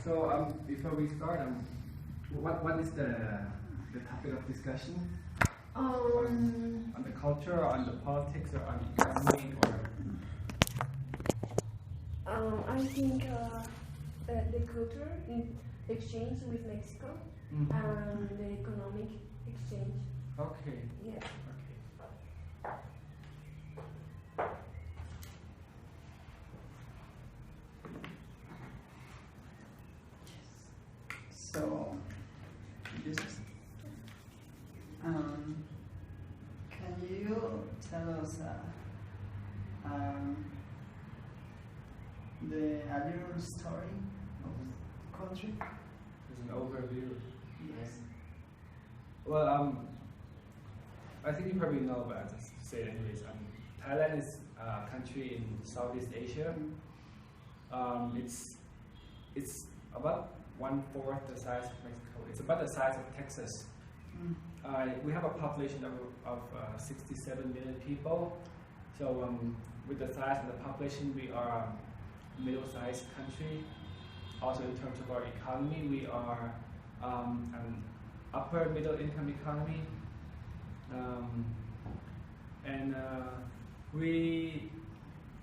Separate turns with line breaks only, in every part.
So before we start, what is the topic of discussion? On the culture, or on the politics, or on the economy, or?
I think the culture in exchange with Mexico and the economic exchange.
Okay.
Yeah.
Okay.
So, this is, can you tell us a little story of the country?
There's an overview.
Yes.
Well, I think you probably know, but I'll just say it anyways. Thailand is a country in Southeast Asia. It's about 1/4 the size of Mexico. It's about the size of Texas. We have a population of 67 million people. So with the size of the population, we are a middle-sized country. Also in terms of our economy, we are an upper middle income economy.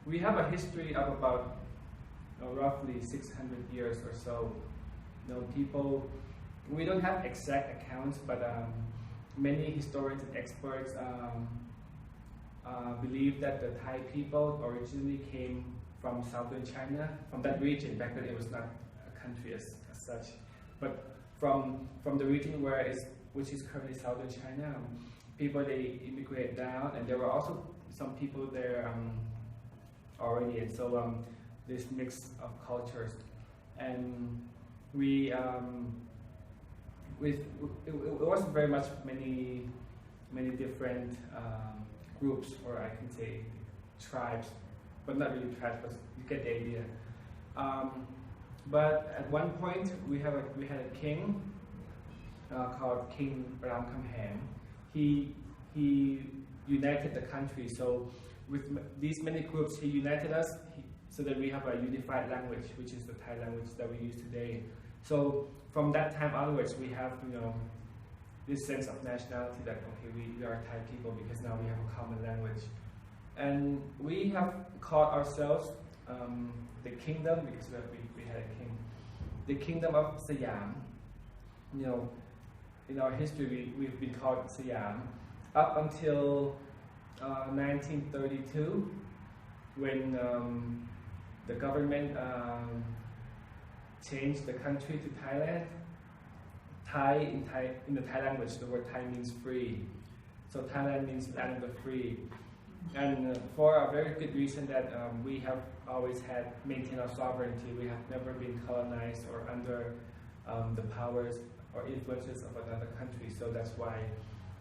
We have a history of about roughly 600 years or so. People, we don't have exact accounts, but many historians and experts believe that the Thai people originally came from southern China, from that region. Back then it was not a country as such, but from the region which is currently southern China. People, they immigrate down, and there were also some people there already, and so this mix of cultures. And it was very much many different groups, or I can say tribes, but not really tribes, but you get the idea. But at one point we had a king called King Ramkhamhaeng. He united the country. So with these many groups, he united us so that we have a unified language, which is the Thai language that we use today. So from that time onwards, we have this sense of nationality that we are Thai people because now we have a common language, and we have called ourselves the kingdom because we had a king, the kingdom of Siam. In our history, we've been called Siam up until 1932, when the government changed the country to Thailand. In the Thai language, the word Thai means free. So Thailand means land of the free. And for a very good reason that we have always maintained our sovereignty. We have never been colonized or under the powers or influences of another country. So that's why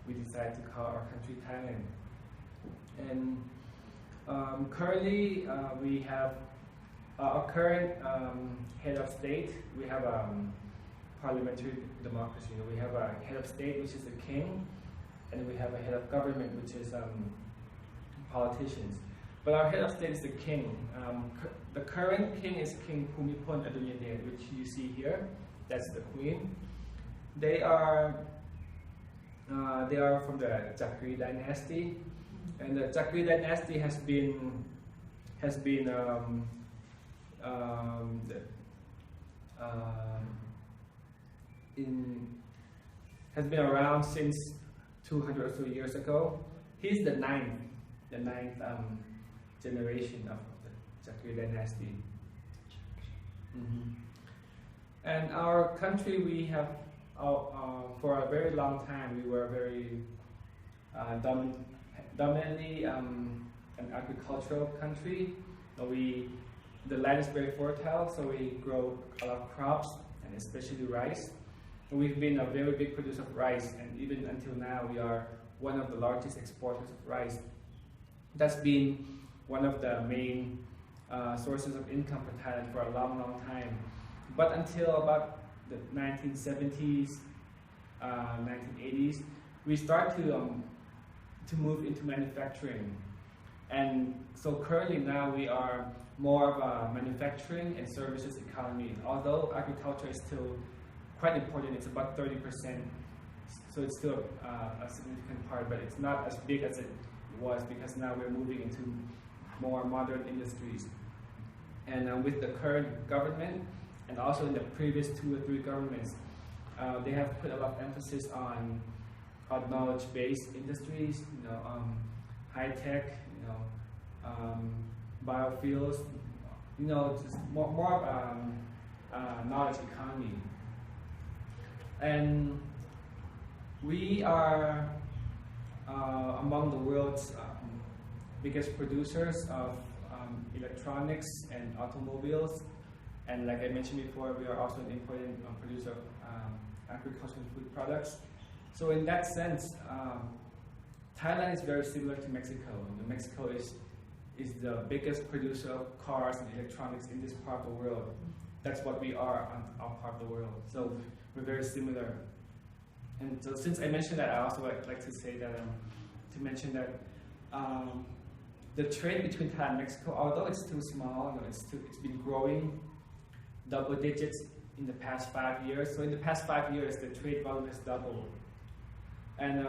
we decided to call our country Thailand. And currently, we have our current head of state. We have parliamentary democracy. We have a head of state, which is the king, and we have a head of government, which is politicians. But our head of state is the king. The current king is King Bhumibol Adulyadej, which you see here. That's the queen. They are from the Chakri dynasty, and the Chakri dynasty has been around since 200 or so years ago. He's the ninth generation of the Chakri dynasty. And our country, we have for a very long time we were very dominantly an agricultural country. The land is very fertile, so we grow a lot of crops, and especially rice. And we've been a very big producer of rice, and even until now we are one of the largest exporters of rice. That's been one of the main sources of income for Thailand for a long time. But until about the 1970s, 1980s, we start to move into manufacturing. And so currently now we are more of a manufacturing and services economy. Although agriculture is still quite important, it's about 30%. So it's still a significant part, but it's not as big as it was because now we're moving into more modern industries. And with the current government, and also in the previous 2 or 3 governments, they have put a lot of emphasis on knowledge-based industries, high tech, biofuels, just more of knowledge economy. And we are among the world's biggest producers of electronics and automobiles. And like I mentioned before, we are also an important producer of agricultural food products. So in that sense, Thailand is very similar to Mexico. Mexico is the biggest producer of cars and electronics in this part of the world. That's what we are on our part of the world. So we're very similar. And so since I mentioned that, I also like to say that, the trade between Thailand and Mexico, although it's still small, it's been growing double digits in the past 5 years. So in the past 5 years, the trade volume has doubled. And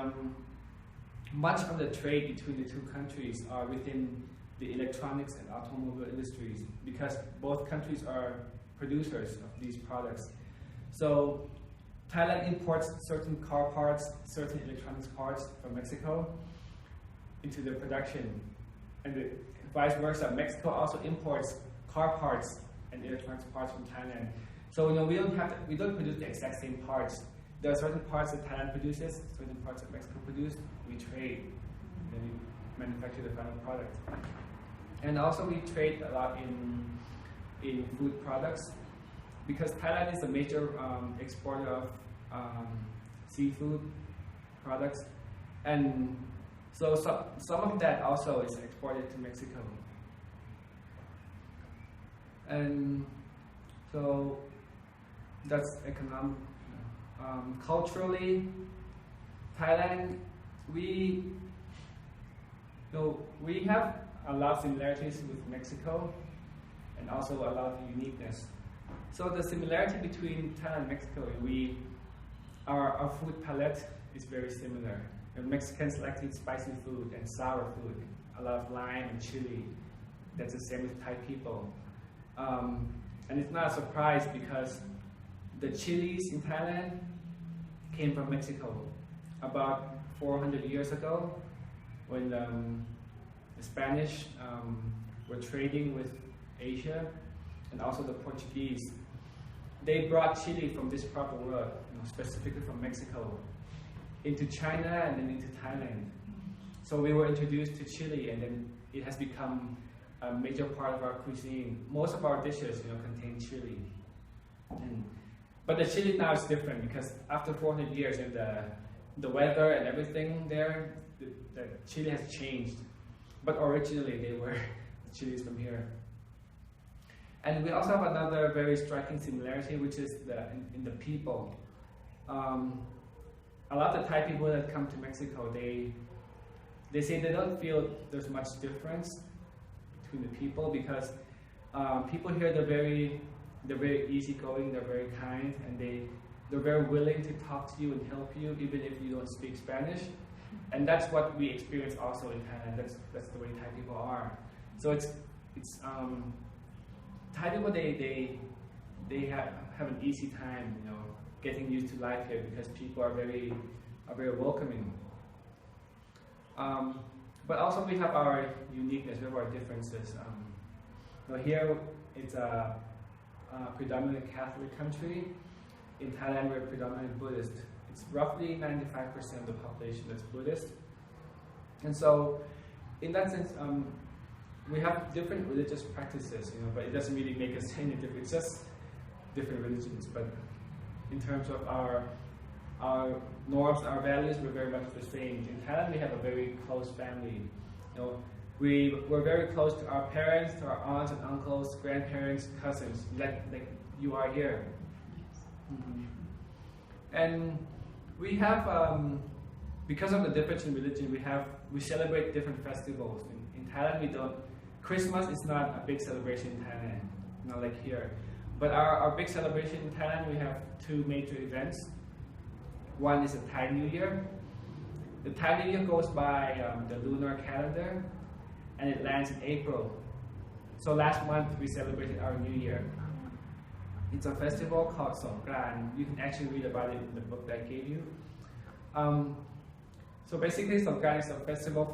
much of the trade between the 2 countries are within the electronics and automobile industries because both countries are producers of these products. So Thailand imports certain car parts, certain electronics parts from Mexico into their production. And vice versa, Mexico also imports car parts and electronics parts from Thailand. So we don't produce the exact same parts. There are certain parts that Thailand produces, certain parts that Mexico produce. We trade, then we manufacture the final product. And also we trade a lot in food products because Thailand is a major exporter of seafood products, and so some of that also is exported to Mexico. And so that's economic. Culturally, Thailand, we have a lot of similarities with Mexico and also a lot of uniqueness. So the similarity between Thailand and Mexico, our food palette is very similar. Mexicans like to eat spicy food and sour food, a lot of lime and chili. That's the same with Thai people. And it's not a surprise because the chilies in Thailand came from Mexico about 400 years ago when the Spanish were trading with Asia and also the Portuguese. They brought chili from this part of the world, specifically from Mexico, into China and then into Thailand. So we were introduced to chili, and then it has become a major part of our cuisine. Most of our dishes, contain chili. But the chili now is different because after 400 years and the weather and everything there, the chili has changed. But originally they were the chilies from here. And we also have another very striking similarity, which is in the people. A lot of the Thai people that come to Mexico, they say they don't feel there's much difference between the people because people here, they're very easygoing, they're very kind, and they're very willing to talk to you and help you even if you don't speak Spanish. And that's what we experience also in Thailand. That's the way Thai people are. So it's Thai people, they have an easy time, getting used to life here because people are very welcoming. But also we have our uniqueness, we have our differences. Here it's a predominantly Catholic country. In Thailand we're predominantly Buddhist. It's roughly 95% of the population that's Buddhist. And so in that sense, we have different religious practices, but it doesn't really make us any different. It's just different religions. But in terms of our norms, our values, we're very much the same. In Thailand, we have a very close family. We're very close to our parents, to our aunts and uncles, grandparents, cousins, like you are here. Mm-hmm. And we have because of the difference in religion, we celebrate different festivals. In Thailand, we don't. Christmas is not a big celebration in Thailand, not like here. But our big celebration in Thailand, we have two major events. One is the Thai New Year. The Thai New Year goes by the lunar calendar, and it lands in April. So last month we celebrated our New Year. It's a festival called Songkran. You can actually read about it in the book that I gave you. So basically, Songkran is a festival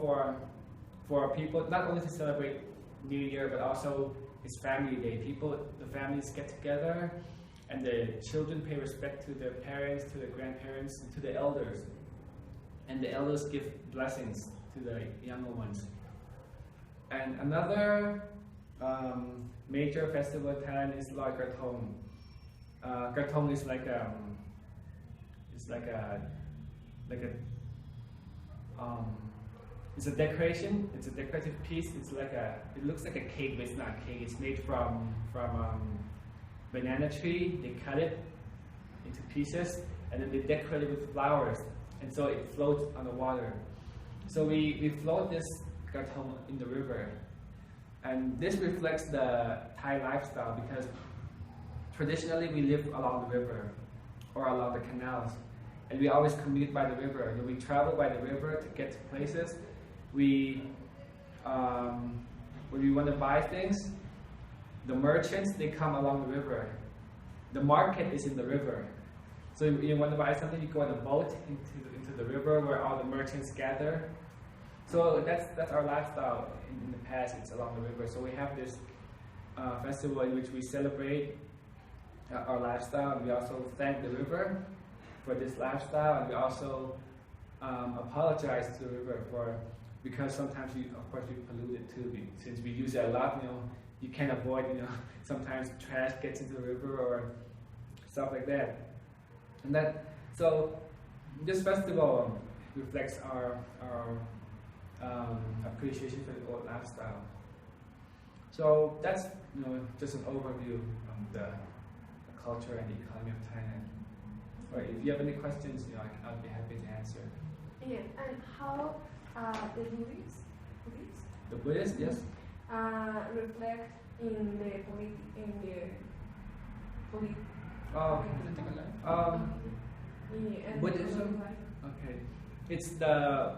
for people, not only to celebrate New Year, but also it's family day. The families get together, and the children pay respect to their parents, to their grandparents, and to the elders. And the elders give blessings to the younger ones. And another major festival in Thailand is Loi Krathong. Krathong is it's a decoration. It's a decorative piece. It looks like a cake, but it's not a cake. It's made from banana tree. They cut it into pieces, and then they decorate it with flowers, and so it floats on the water. So we float this krathong in the river, and this reflects the Thai lifestyle because traditionally we live along the river or along the canals, and we always commute by the river. We travel by the river to get to places. When we want to buy things, the merchants, they come along the river. The market is in the river. So you want to buy something, you go on a boat into the river where all the merchants gather. So that's our lifestyle in the past. It's along the river. So we have this festival in which we celebrate our lifestyle, and we also thank the river for this lifestyle, and we also apologize to the river because sometimes of course we pollute it too. Since we use it a lot, you can't avoid, sometimes trash gets into the river or stuff like that. And so this festival reflects our appreciation for the old lifestyle. So that's just an overview of the culture and the economy of Thailand. Or if you have any questions, I'll be happy to answer.
Yeah, and how the
Buddhists, yes.
Reflect in the
Political life. Buddhism. Okay, it's the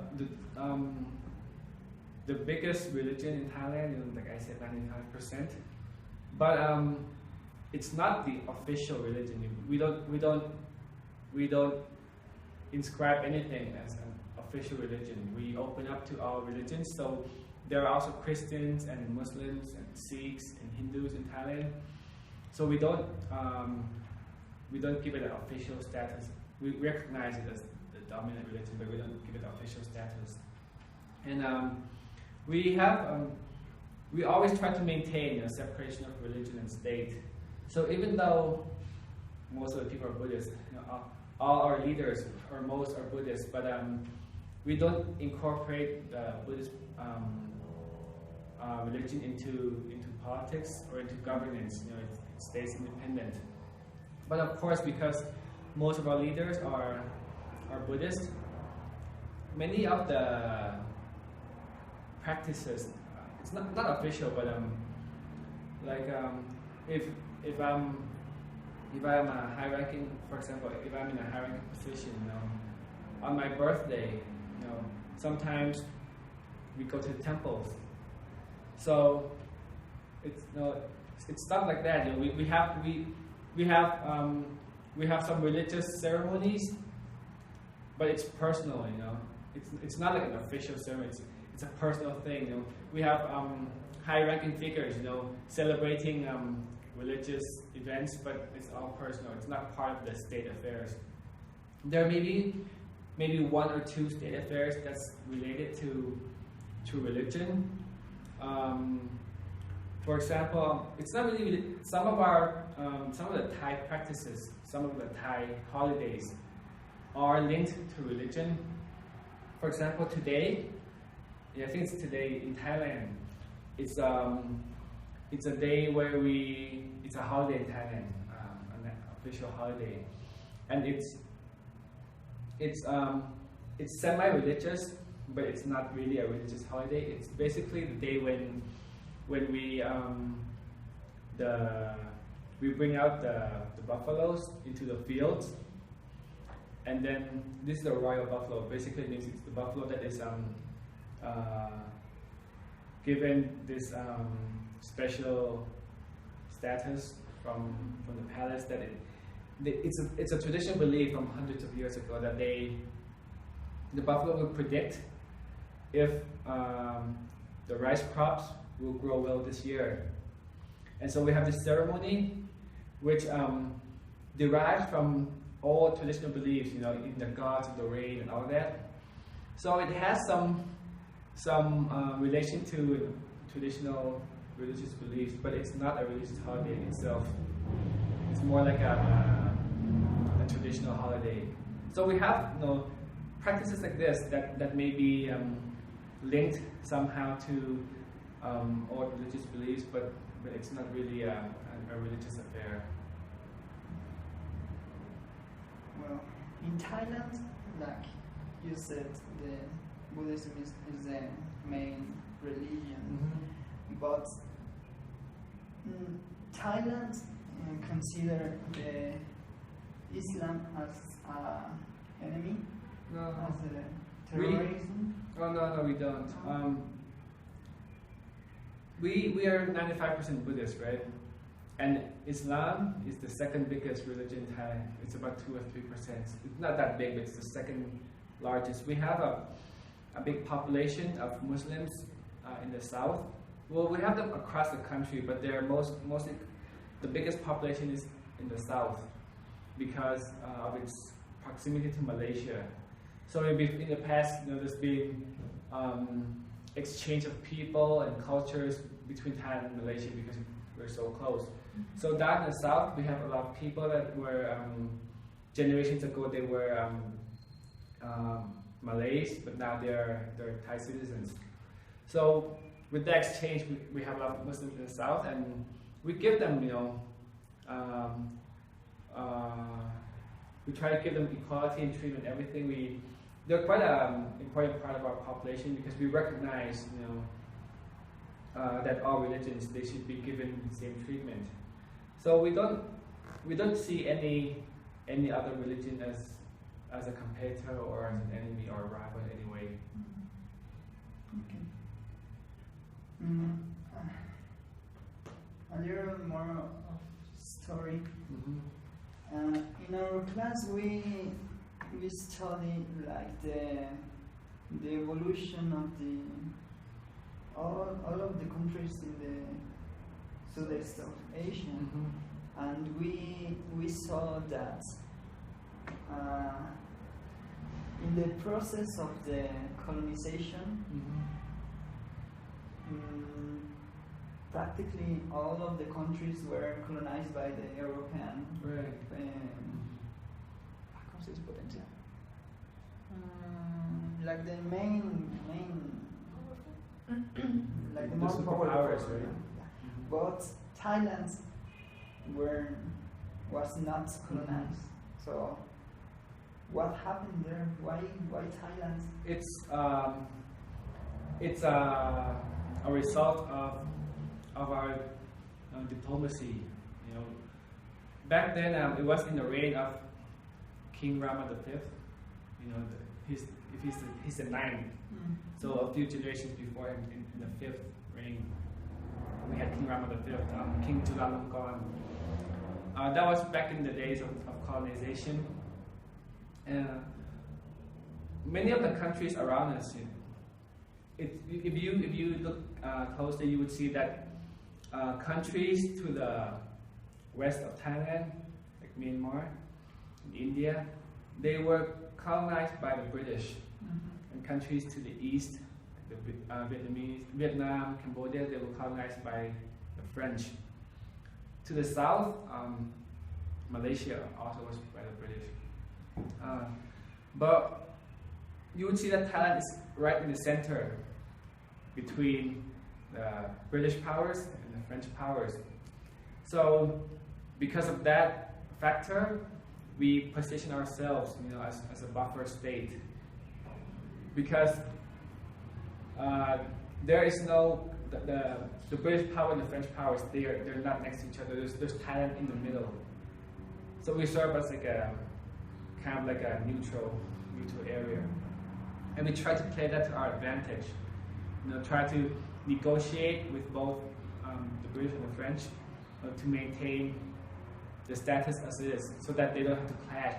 biggest religion in Thailand. Like I said, 95%. But it's not the official religion. We don't inscribe anything as an official religion. We open up to all religions. So there are also Christians and Muslims and Sikhs and Hindus in Thailand. So we don't give it an official status. We recognize it as the dominant religion, but we don't give it official status. And we always try to maintain a separation of religion and state. So even though most of the people are Buddhists, all our leaders or most are Buddhists, but we don't incorporate the Buddhist religion into politics or into governance. It stays independent. But of course, because most of our leaders are Buddhist, many of the practices, it's not official, but if I'm a high-ranking, for example, if I'm in a high-ranking position, on my birthday, sometimes we go to temples. So it's stuff like that. We have some religious ceremonies, but it's personal. It's not like an official ceremony. It's a personal thing. We have high-ranking figures, celebrating religious events, but it's all personal. It's not part of the state affairs. There may be maybe one or two state affairs that's related to religion. For example, it's not really some of the Thai practices, some of the Thai holidays are linked to religion. For example, today, I think it's today in Thailand. It's a day where it's a holiday in Thailand, an official holiday, and it's it's semi-religious, but it's not really a religious holiday. It's basically the day when we bring out the buffaloes into the fields, and then this is the royal buffalo. Basically, it means it's the buffalo that is given this special status from the palace. That it's a traditional belief from hundreds of years ago that the buffalo will predict if the rice crops will grow well this year. And so we have this ceremony which derives from all traditional beliefs, in the gods of the rain and all that. So it has some relation to traditional religious beliefs, but it's not a religious holiday in itself. It's more like a traditional holiday. So we have practices like this that may be linked somehow to all religious beliefs, but it's not really a religious affair.
Well, in Thailand, like you said, the Buddhism is the main religion, but Thailand consider the Islam as an enemy,
No.
as a terrorism.
No, we don't. We are 95% Buddhist, right? And Islam is the second biggest religion in Thailand. It's about 2 or 3%. It's not that big, but it's the second largest. We have a big population of Muslims in the south. Well, we have them across the country, but they're mostly the biggest population is in the south because of its proximity to Malaysia. So in the past, there's been exchange of people and cultures between Thailand and Malaysia because we're so close. So down in the south, we have a lot of people that were generations ago they were Malays, but now they're Thai citizens. So with that exchange, we have a lot of Muslims in the south, and we give them, we try to give them equality and treatment. Everything they're quite an important part of our population because we recognize, that all religions they should be given the same treatment. So we don't see any other religion as a competitor or as an enemy or a rival in any way.
Okay. A little more of story. In our class, we study like the evolution of all of the countries in the Southeast of Asia, and we saw that in the process of the colonization, practically all of the countries were colonized by the European.
Right.
¿Cómo se dice potencia? Like the main like the more
superpowers,
powerful,
right?
But Thailand was not colonized. So what happened there? Why Thailand?
It's a result of our diplomacy. Back then it was in the reign of King Rama V. He's the ninth. So a few generations before him, in the fifth reign, we had King Rama V, King Chulalongkorn. That was back in the days of colonization. Many of the countries around us, if you look closely, you would see that countries to the west of Thailand, like Myanmar, India, they were colonized by the British. And countries to the east, the Vietnamese, Vietnam, Cambodia, they were colonized by the French. To the south, Malaysia also was by the British. But you would see that Thailand is right in the center between the British powers and the French powers. So because of that factor, we position ourselves, as a buffer state. because there is no the British power and the French powers. They're not next to each other. There's Thailand in the middle. So we serve as like a kind of like a neutral area, and we try to play that to our advantage. Try to negotiate with both the British and the French to maintain the status as it is, so that they don't have to clash.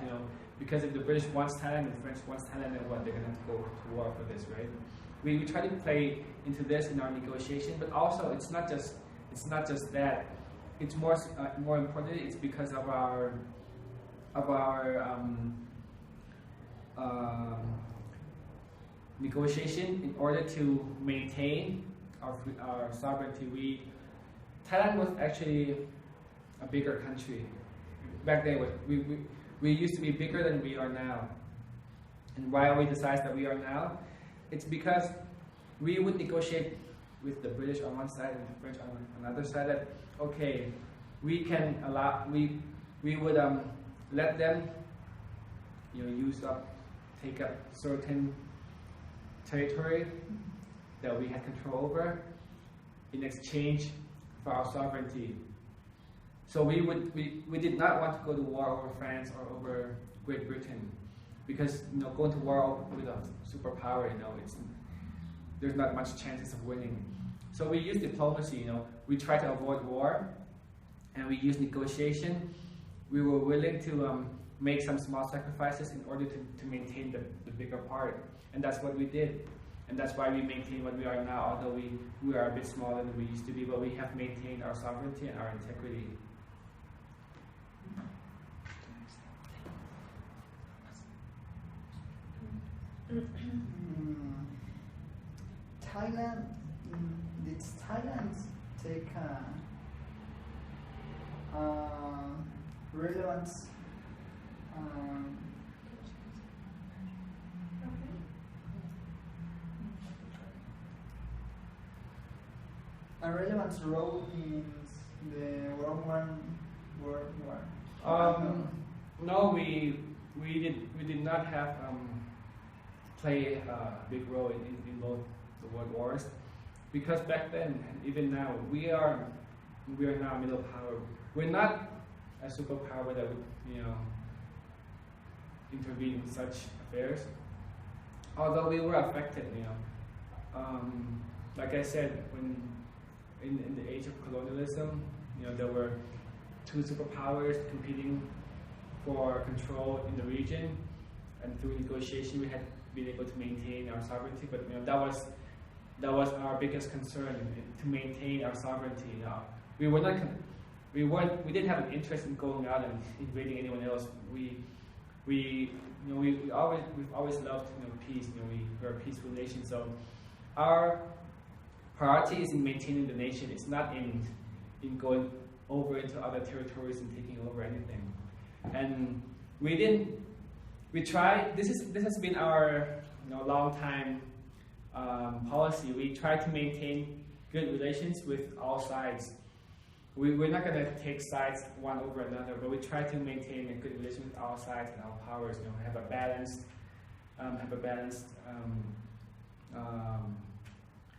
Because if the British wants Thailand and the French wants Thailand, then what? They're gonna have to go to war for this, right? We try to play into this in our negotiation, but also it's not just that. It's more importantly, it's because of our negotiation in order to maintain our sovereignty. Thailand was actually a bigger country back then. We used to be bigger than we are now. And why we decide that we are now? It's because we would negotiate with the British on one side and the French on another side. That okay, we can allow we would let them take up certain territory that we had control over in exchange for our sovereignty. So we did not want to go to war over France or over Great Britain, because going to war with a superpower, there's not much chances of winning. So we use diplomacy. We try to avoid war, and we use negotiation. We were willing to make some small sacrifices in order to maintain the bigger part, and that's what we did. And that's why we maintain what we are now, although we are a bit smaller than we used to be, but we have maintained our sovereignty and our integrity.
Thailand, did Thailand take relevance a relevant role in the World War?
No, we did not have play a big role in both the world wars, because back then and even now we are now a middle power. We're not a superpower that would intervene in such affairs. Although we were affected, like I said, when in the age of colonialism, there were two superpowers competing for control in the region, and through negotiation we had been able to maintain our sovereignty. But that was our biggest concern, to maintain our sovereignty. We didn't have an interest in going out and invading anyone else. We've always loved peace. We're a peaceful nation. So our priority is in maintaining the nation. It's not in going over into other territories and taking over anything. And we tried. This has been our long time policy. We try to maintain good relations with all sides. We're not going to take sides one over another, but we try to maintain a good relation with all sides and all powers. Have a balanced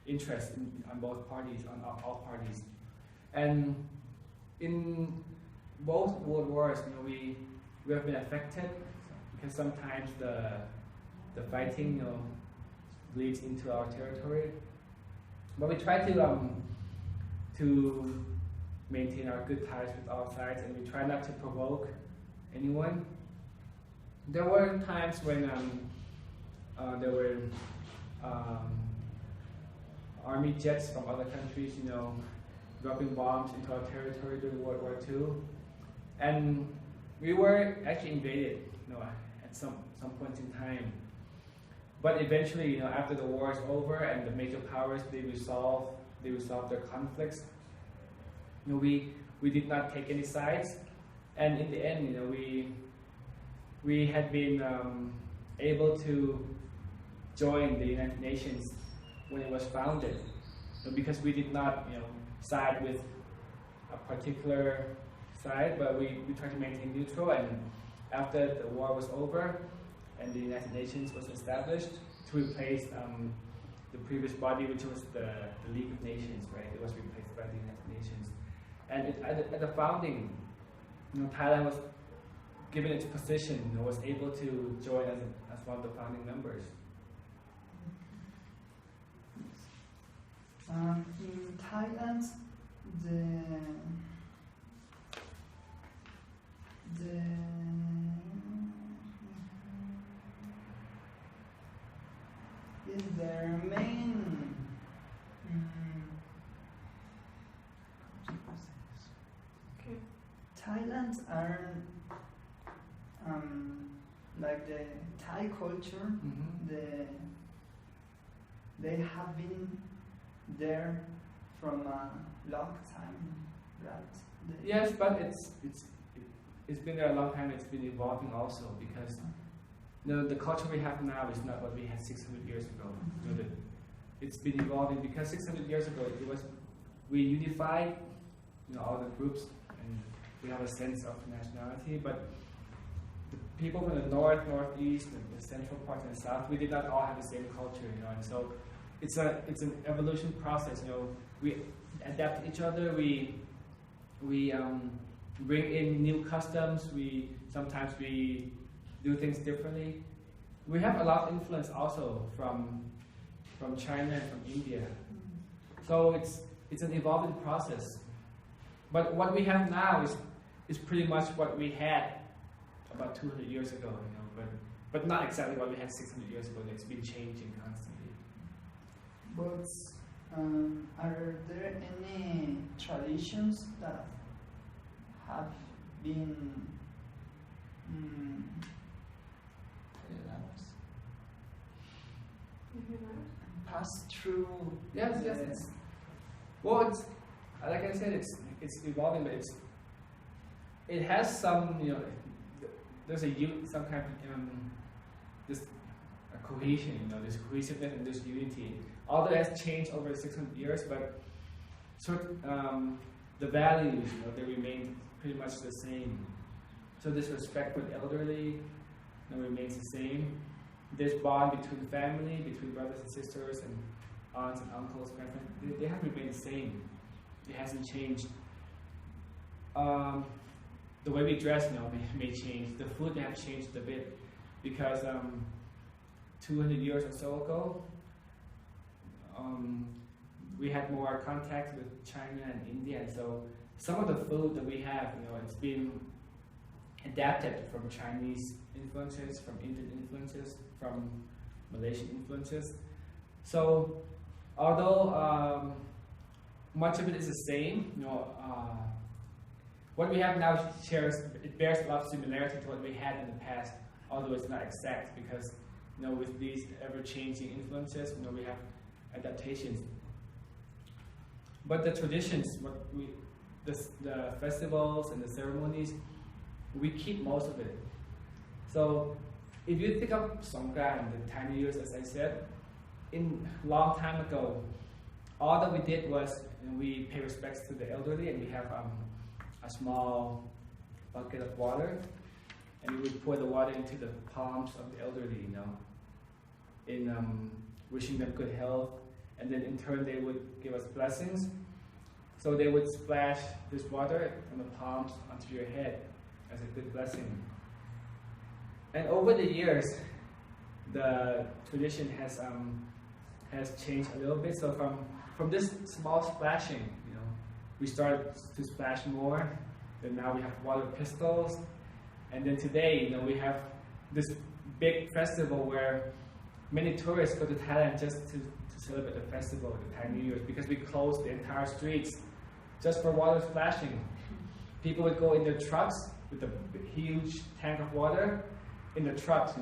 interest on both parties, on all parties. And in both world wars, we have been affected, because sometimes the fighting bleeds into our territory. But we try to maintain our good ties with all sides, and we try not to provoke anyone. There were times when there were army jets from other countries, dropping bombs into our territory during World War II, and we were actually invaded, at some points in time. But eventually, after the war is over and the major powers they resolve their conflicts, we did not take any sides, and in the end, we had been able to join the United Nations when it was founded, because we did not side with a particular side, but we tried to maintain neutral. And after the war was over and the United Nations was established to replace the previous body, which was the League of Nations, right? It was replaced by the United Nations. And at the founding, Thailand was given its position, was able to join as one of the founding members.
In Thailand, their main Thailand are like the Thai culture. They have been there from a long time, right?
Yes, but it's been there a long time. It's been evolving also, because the culture we have now is not what we had 600 years ago. It's been evolving, because 600 years ago we unified all the groups, and we have a sense of nationality. But the people from the north, northeast, and the central parts and the south, we did not all have the same culture, and so it's an evolution process. We adapt to each other. We bring in new customs. Sometimes we do things differently. We have a lot of influence also from China and from India. So it's an evolving process. But what we have now is pretty much what we had about 200 years ago, but not exactly what we had 600 years ago. It's been changing constantly.
But are there any traditions that have been passed through?
Yes. Well, like I said, it's evolving, but it has some, there's some kind of this cohesion, this cohesiveness and this unity. Although it has changed over 600 years, but the values, they remain pretty much the same. So this respect for the elderly remains the same. This bond between family, between brothers and sisters, and aunts and uncles, grandparents, they have remained the same. It hasn't changed. The way we dress may change. The food may have changed a bit, because 200 years or so ago, we had more contact with China and India, and so some of the food that we have, it's been adapted from Chinese influences, from Indian influences, from Malaysian influences. So, although much of it is the same, what we have now bears a lot of similarity to what we had in the past, although it's not exact, because with these ever-changing influences, we have adaptations. But the traditions, the festivals and the ceremonies, we keep most of it. So if you think of Songkran, the Thai New Year's, as I said, in long time ago, all that we did was we pay respects to the elderly, and we have a small bucket of water, and we would pour the water into the palms of the elderly, in wishing them good health, and then in turn they would give us blessings. So they would splash this water from the palms onto your head as a good blessing. And over the years, the tradition has changed a little bit. So from this small splashing, we started to splash more. Then now we have water pistols, and then today, we have this big festival where many tourists go to Thailand just to celebrate the festival, the Thai New Year's, because we closed the entire streets just for water splashing. People would go in their trucks with a huge tank of water in the trucks,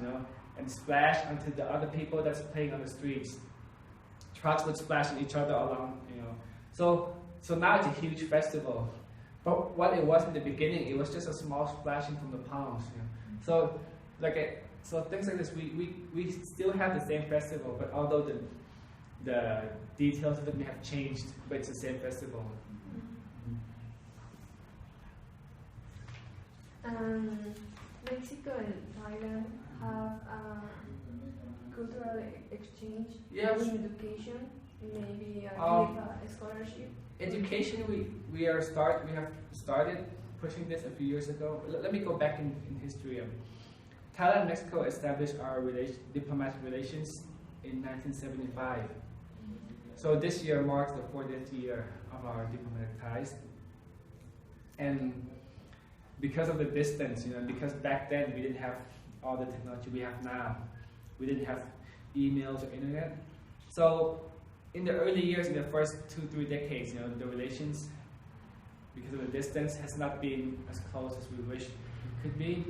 and splash onto the other people that's playing on the streets. Trucks would splash on each other along, So now it's a huge festival. But what it was in the beginning, it was just a small splashing from the palms. So things like this, we still have the same festival, but although the details of it may have changed, but it's the same festival.
Mexico and Thailand have exchange
Yes.
in education, maybe give
Um,
a scholarship.
Education, we have started pushing this a few years ago. Let me go back in history. Thailand and Mexico established our diplomatic relations in 1975. So this year marks the 40th year of our diplomatic ties. And because of the distance, because back then we didn't have all the technology we have now. We didn't have emails or internet. So in the early years, in the first 2-3 decades, the relations, because of the distance, has not been as close as we wish it could be.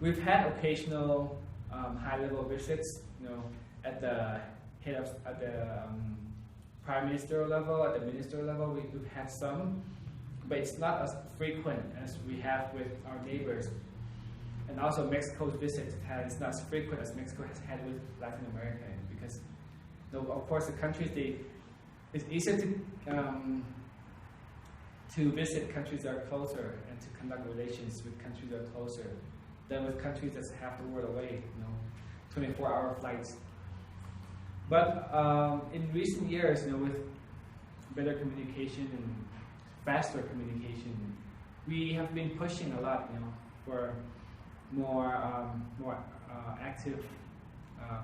We've had occasional high-level visits, at the at the prime minister level, at the minister level. We've had some, but it's not as frequent as we have with our neighbors. And also Mexico's visit to Thailand is not as frequent as Mexico has had with Latin America, because of course the countries it's easier to visit countries that are closer and to conduct relations with countries that are closer than with countries that's half the world away, 24-hour flights. But in recent years, with better communication and faster communication, we have been pushing a lot, for more active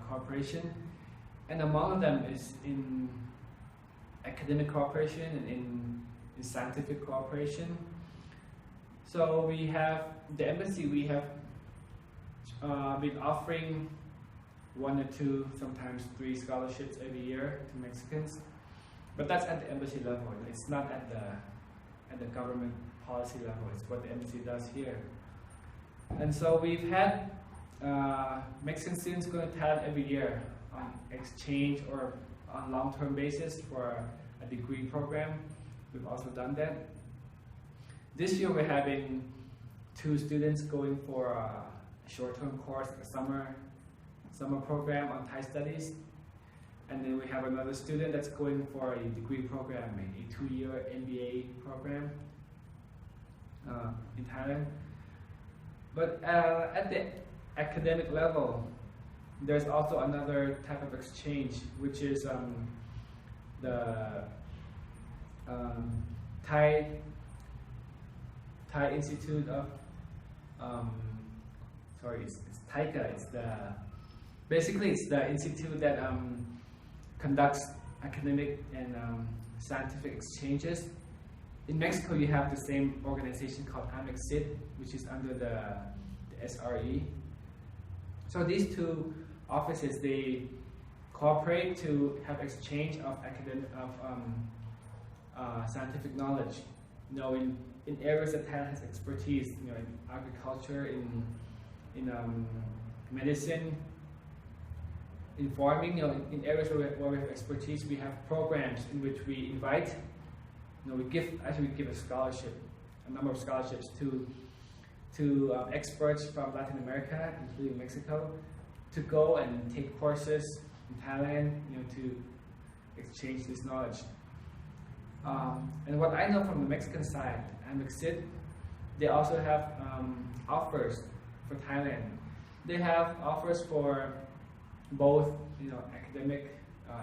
cooperation, and among them is in academic cooperation and in scientific cooperation. So we have the embassy. We have been offering 1 or 2, sometimes 3 scholarships every year to Mexicans, but that's at the embassy level. It's not at the government policy level. It's what the embassy does here. And so we've had Mexican students going to Thailand every year on exchange or on long-term basis for a degree program. We've also done that. This year we're having 2 students going for a short-term course, a summer program on Thai studies. And then we have another student that's going for a degree program, a 2-year MBA program in Thailand. But at the academic level, there's also another type of exchange, which is the Thai Institute of it's TAICA. It's the institute that conducts academic and scientific exchanges. In Mexico, you have the same organization called AMEXIT, which is under the SRE. So these 2 offices, they cooperate to have exchange of scientific knowledge. In areas that Thailand has expertise, in agriculture, in medicine, in farming, in areas where we have expertise, we have programs in which we invite. We give a scholarship, a number of scholarships to experts from Latin America, including Mexico, to go and take courses in Thailand, to exchange this knowledge. And what I know from the Mexican side, AMEXIT, they also have offers for Thailand. They have offers for both, academic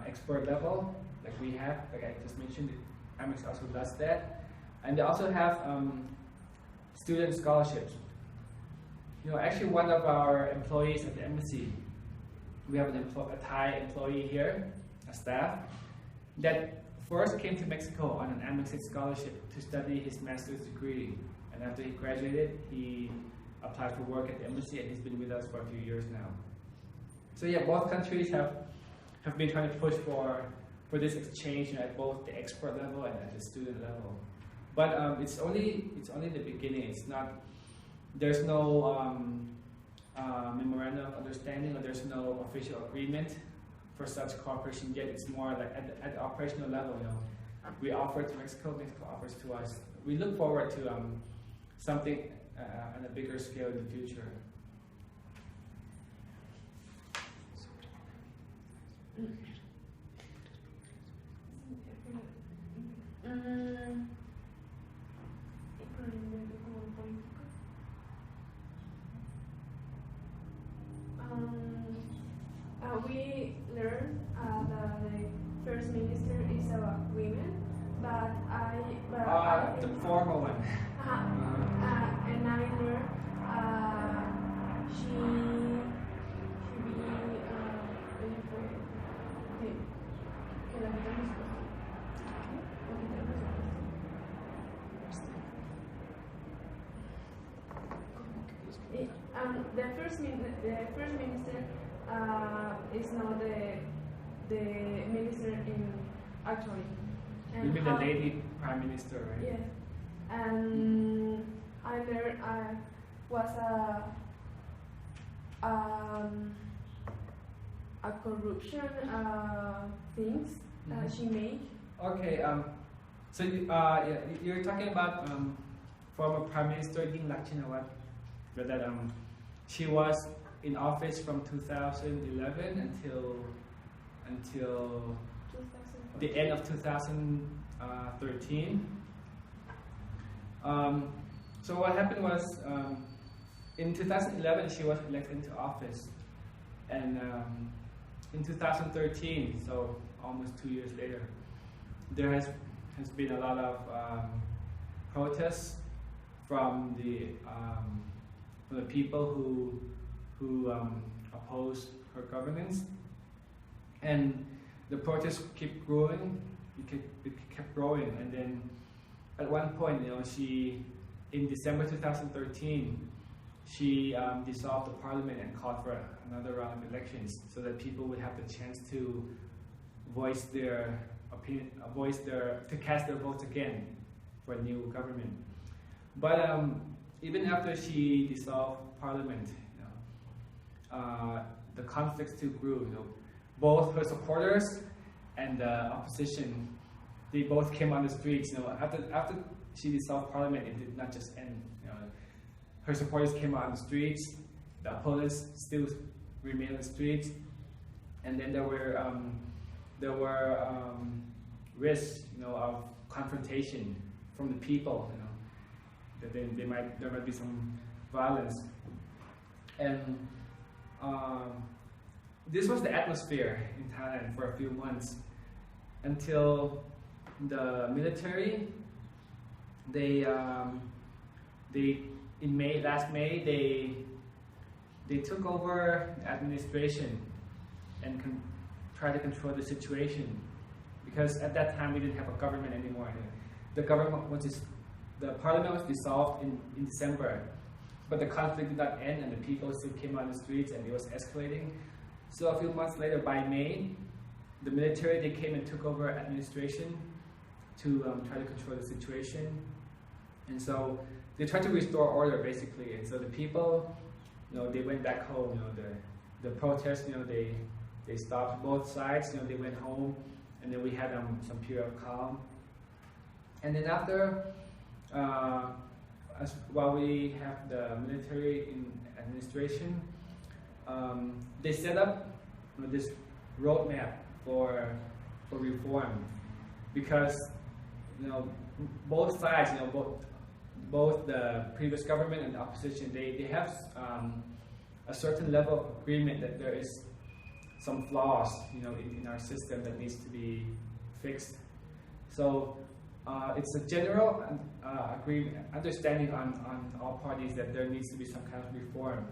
expert level, like we have, like I just mentioned. AMEX also does that, and they also have student scholarships. Actually, one of our employees at the embassy, we have a Thai employee here, a staff, that first came to Mexico on an AMEX scholarship to study his master's degree, and after he graduated, he applied for work at the embassy, and he's been with us for a few years now. So yeah, both countries have been trying to push for this exchange at both the expert level and at the student level. But it's only the beginning. It's not. There's no memorandum of understanding, or there's no official agreement for such cooperation yet. It's more like at the operational level. We offer to Mexico, Mexico offers to us. We look forward to something on a bigger scale in the future.
we learned that the first minister is a woman, but
the former one.
And I learned she the first minister is not the minister in actually. And
you mean the lady prime minister, right?
Yeah, and I learned was a corruption things she made.
Okay. So you're talking about former Prime Minister Yingluck Shinawatra, that she was in office from 2011 until the end of 2013. So what happened was, in 2011 she was elected into office, and in 2013, so almost 2 years later, there has been a lot of protests from the people who oppose her governance, and the protests keep growing. It kept growing, and then at one point, in December 2013, she dissolved the parliament and called for another round of elections, so that people would have the chance to voice their opinion, to cast their votes again for a new government. But even after she dissolved parliament, the conflicts still grew. Both her supporters and the opposition, they both came on the streets. After she dissolved parliament, it did not just end. Her supporters came out on the streets. The opponents still remained on the streets, and then there were risks, of confrontation from the people. That there might be some violence, and this was the atmosphere in Thailand for a few months, until the military, last May they took over the administration and tried to control the situation, because at that time we didn't have a government anymore. The parliament was dissolved in December, but the conflict did not end, and the people still came on the streets, and it was escalating. So a few months later, by May, the military, they came and took over administration to try to control the situation. And so they tried to restore order, basically. And so the people, they went back home. The protests, they stopped both sides. They went home, and then we had some period of calm. And then after, while we have the military in administration, they set up this roadmap for reform, because both sides, both the previous government and the opposition, they have a certain level of agreement that there is some flaws, in our system that needs to be fixed. So it's a general understanding on all parties that there needs to be some kind of reform.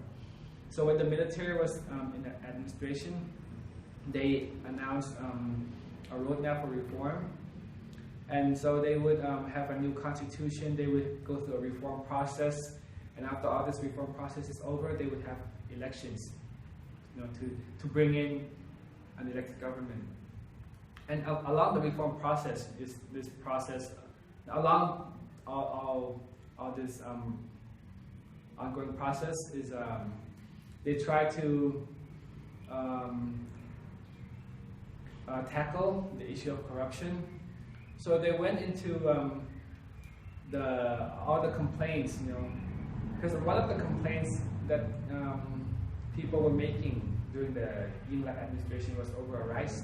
So when the military was in the administration, they announced a roadmap for reform. And so they would have a new constitution, they would go through a reform process, and after all this reform process is over, they would have elections, to bring in an elected government. And along the reform process is this process, along all this ongoing process is they try to tackle the issue of corruption. So they went into all the complaints, because one of the complaints that people were making during the Yingluck administration was over a rice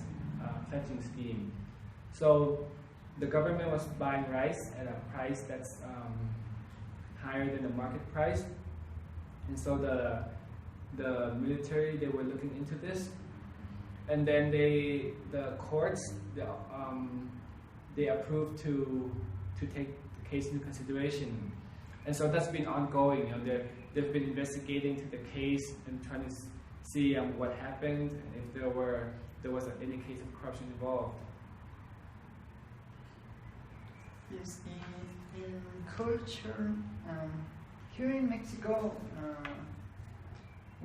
pledging scheme. So the government was buying rice at a price that's higher than the market price, and so the military, they were looking into this, and then the courts they approved to take the case into consideration, and so that's been ongoing. You know, they've been investigating to the case and trying to see what happened and if there was any case of corruption involved.
Yes, in culture, here in Mexico,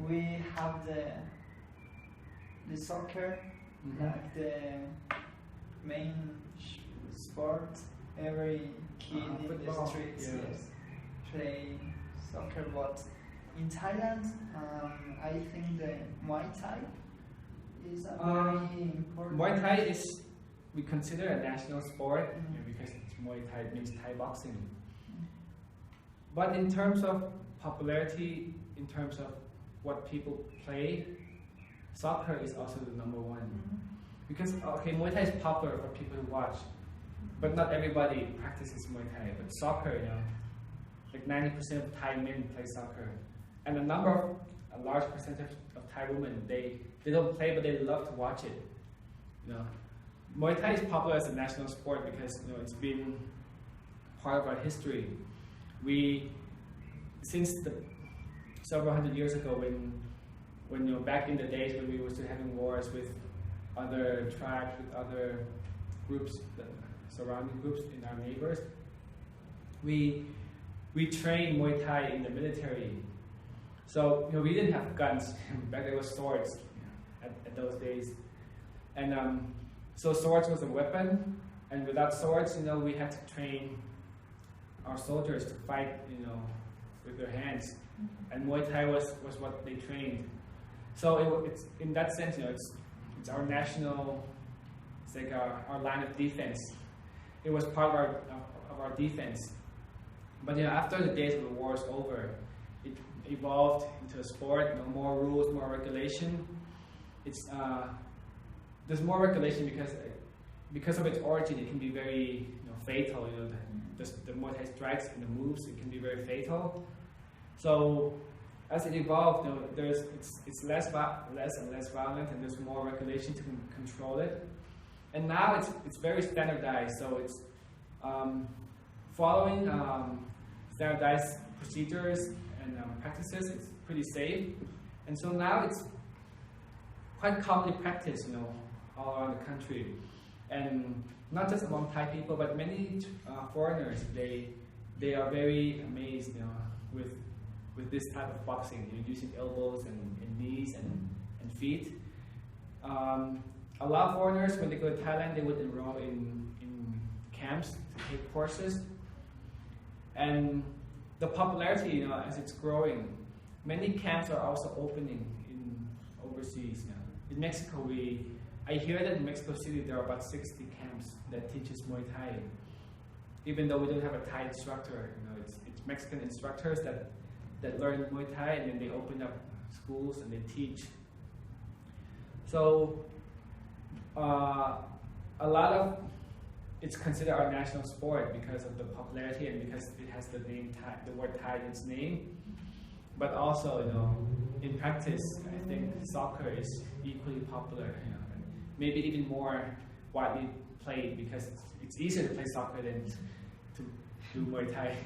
we have the soccer, like the main sport. Every kid in
football.
the streets
Yeah.
yes, play soccer. But in Thailand, I think the Muay Thai is a very important.
Muay Thai is, we consider a national sport because it's Muay Thai, it means Thai boxing. But in terms of popularity, in terms of what people play, soccer is also the number one. Because, okay, Muay Thai is popular for people who watch, but not everybody practices Muay Thai. But soccer, you know, like 90% of Thai men play soccer. And a large percentage of Thai women, they don't play, but they love to watch it. You know, Muay Thai is popular as a national sport because, you know, it's been part of our history. Since several hundred years ago, when you know, back in the days when we were still having wars with other tribes, with other groups, surrounding groups in our neighbors, we trained Muay Thai in the military. So, you know, we didn't have guns. Back there was swords, you know, at those days, and so swords was a weapon. And without swords, you know, we had to train our soldiers to fight, you know, with their hands. And Muay Thai was what they trained. So it's in that sense, you know, it's our national, it's like our line of defense. It was part of our defense. But you know, after the days of the war is over, it evolved into a sport. You know, more rules, more regulation. There's more regulation because of its origin. It can be very fatal. You know, the Muay Thai strikes and the moves, it can be very fatal. So as it evolved, you know, it's less and less violent, and there's more regulation to control it. And now it's very standardized. So it's following standardized procedures and practices. It's pretty safe, and so now it's quite commonly practiced, you know, all around the country, and not just among Thai people, but many foreigners. They are very amazed, you know, with this type of boxing, you know, using elbows and knees and feet. A lot of foreigners, when they go to Thailand, they would enroll in camps to take courses. And the popularity, you know, as it's growing, many camps are also opening in overseas. You know. In Mexico, I hear that in Mexico City there are about 60 camps that teaches Muay Thai. Even though we don't have a Thai instructor, you know, it's Mexican instructors that learn Muay Thai, and then they open up schools and they teach. So a lot of it's considered our national sport because of the popularity and because it has the name Thai, the word Thai in its name. But also, you know, in practice, I think soccer is equally popular. You know, and maybe even more widely played because it's easier to play soccer than to do Muay Thai.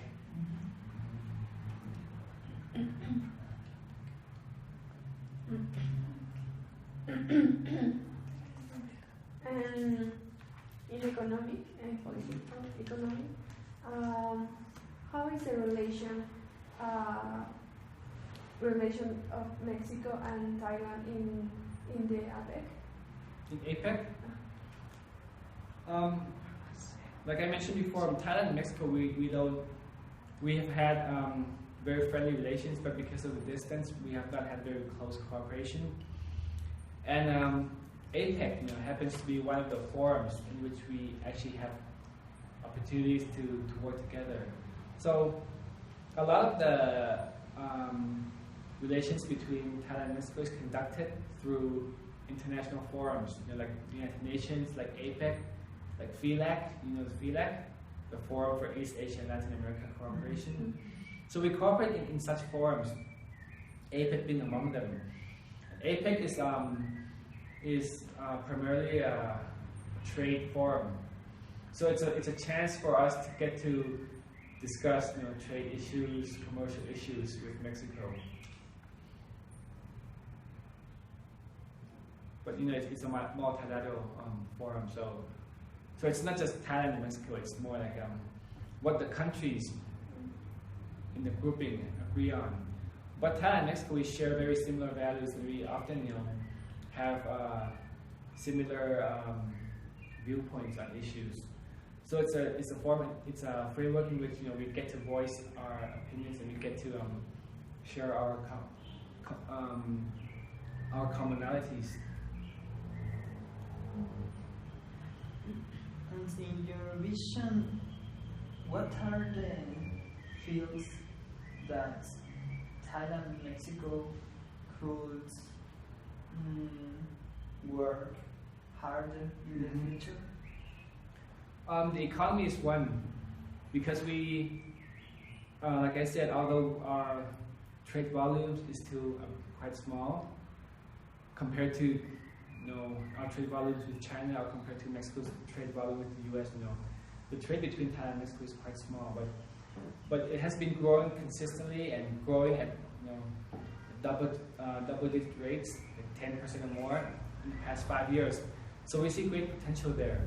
And in economic and political economy, how is the relation of Mexico and Thailand in the APEC?
In APEC? Like I mentioned before, in Thailand and Mexico, we have had very friendly relations, but because of the distance, we have not had very close cooperation. And APEC, you know, happens to be one of the forums in which we actually have opportunities to work together. So a lot of the relations between Thailand and Mexico is conducted through international forums, you know, like the United Nations, like APEC, like FELAC, you know, the FELAC, the Forum for East Asia and Latin America Cooperation. So we cooperate in such forums, APEC being among them. APEC is is primarily a trade forum. So it's a chance for us to get to discuss trade issues, commercial issues with Mexico. But it's a multilateral forum, so it's not just Thailand and Mexico. It's more like what the countries in the grouping agree on. But Thailand and Mexico, we share very similar values, and we often have similar viewpoints on issues. So it's a framework in which we get to voice our opinions, and we get to share our commonalities.
And in your vision, what are the fields that Thailand and Mexico could work harder in the future?
The economy is one, because we, like I said, although our trade volumes is still quite small compared to our trade volumes with China, or compared to Mexico's trade volume with the U.S. The trade between Thailand and Mexico is quite small, but it has been growing consistently and growing at double-digit rates, like 10% or more in the past 5 years. So we see great potential there.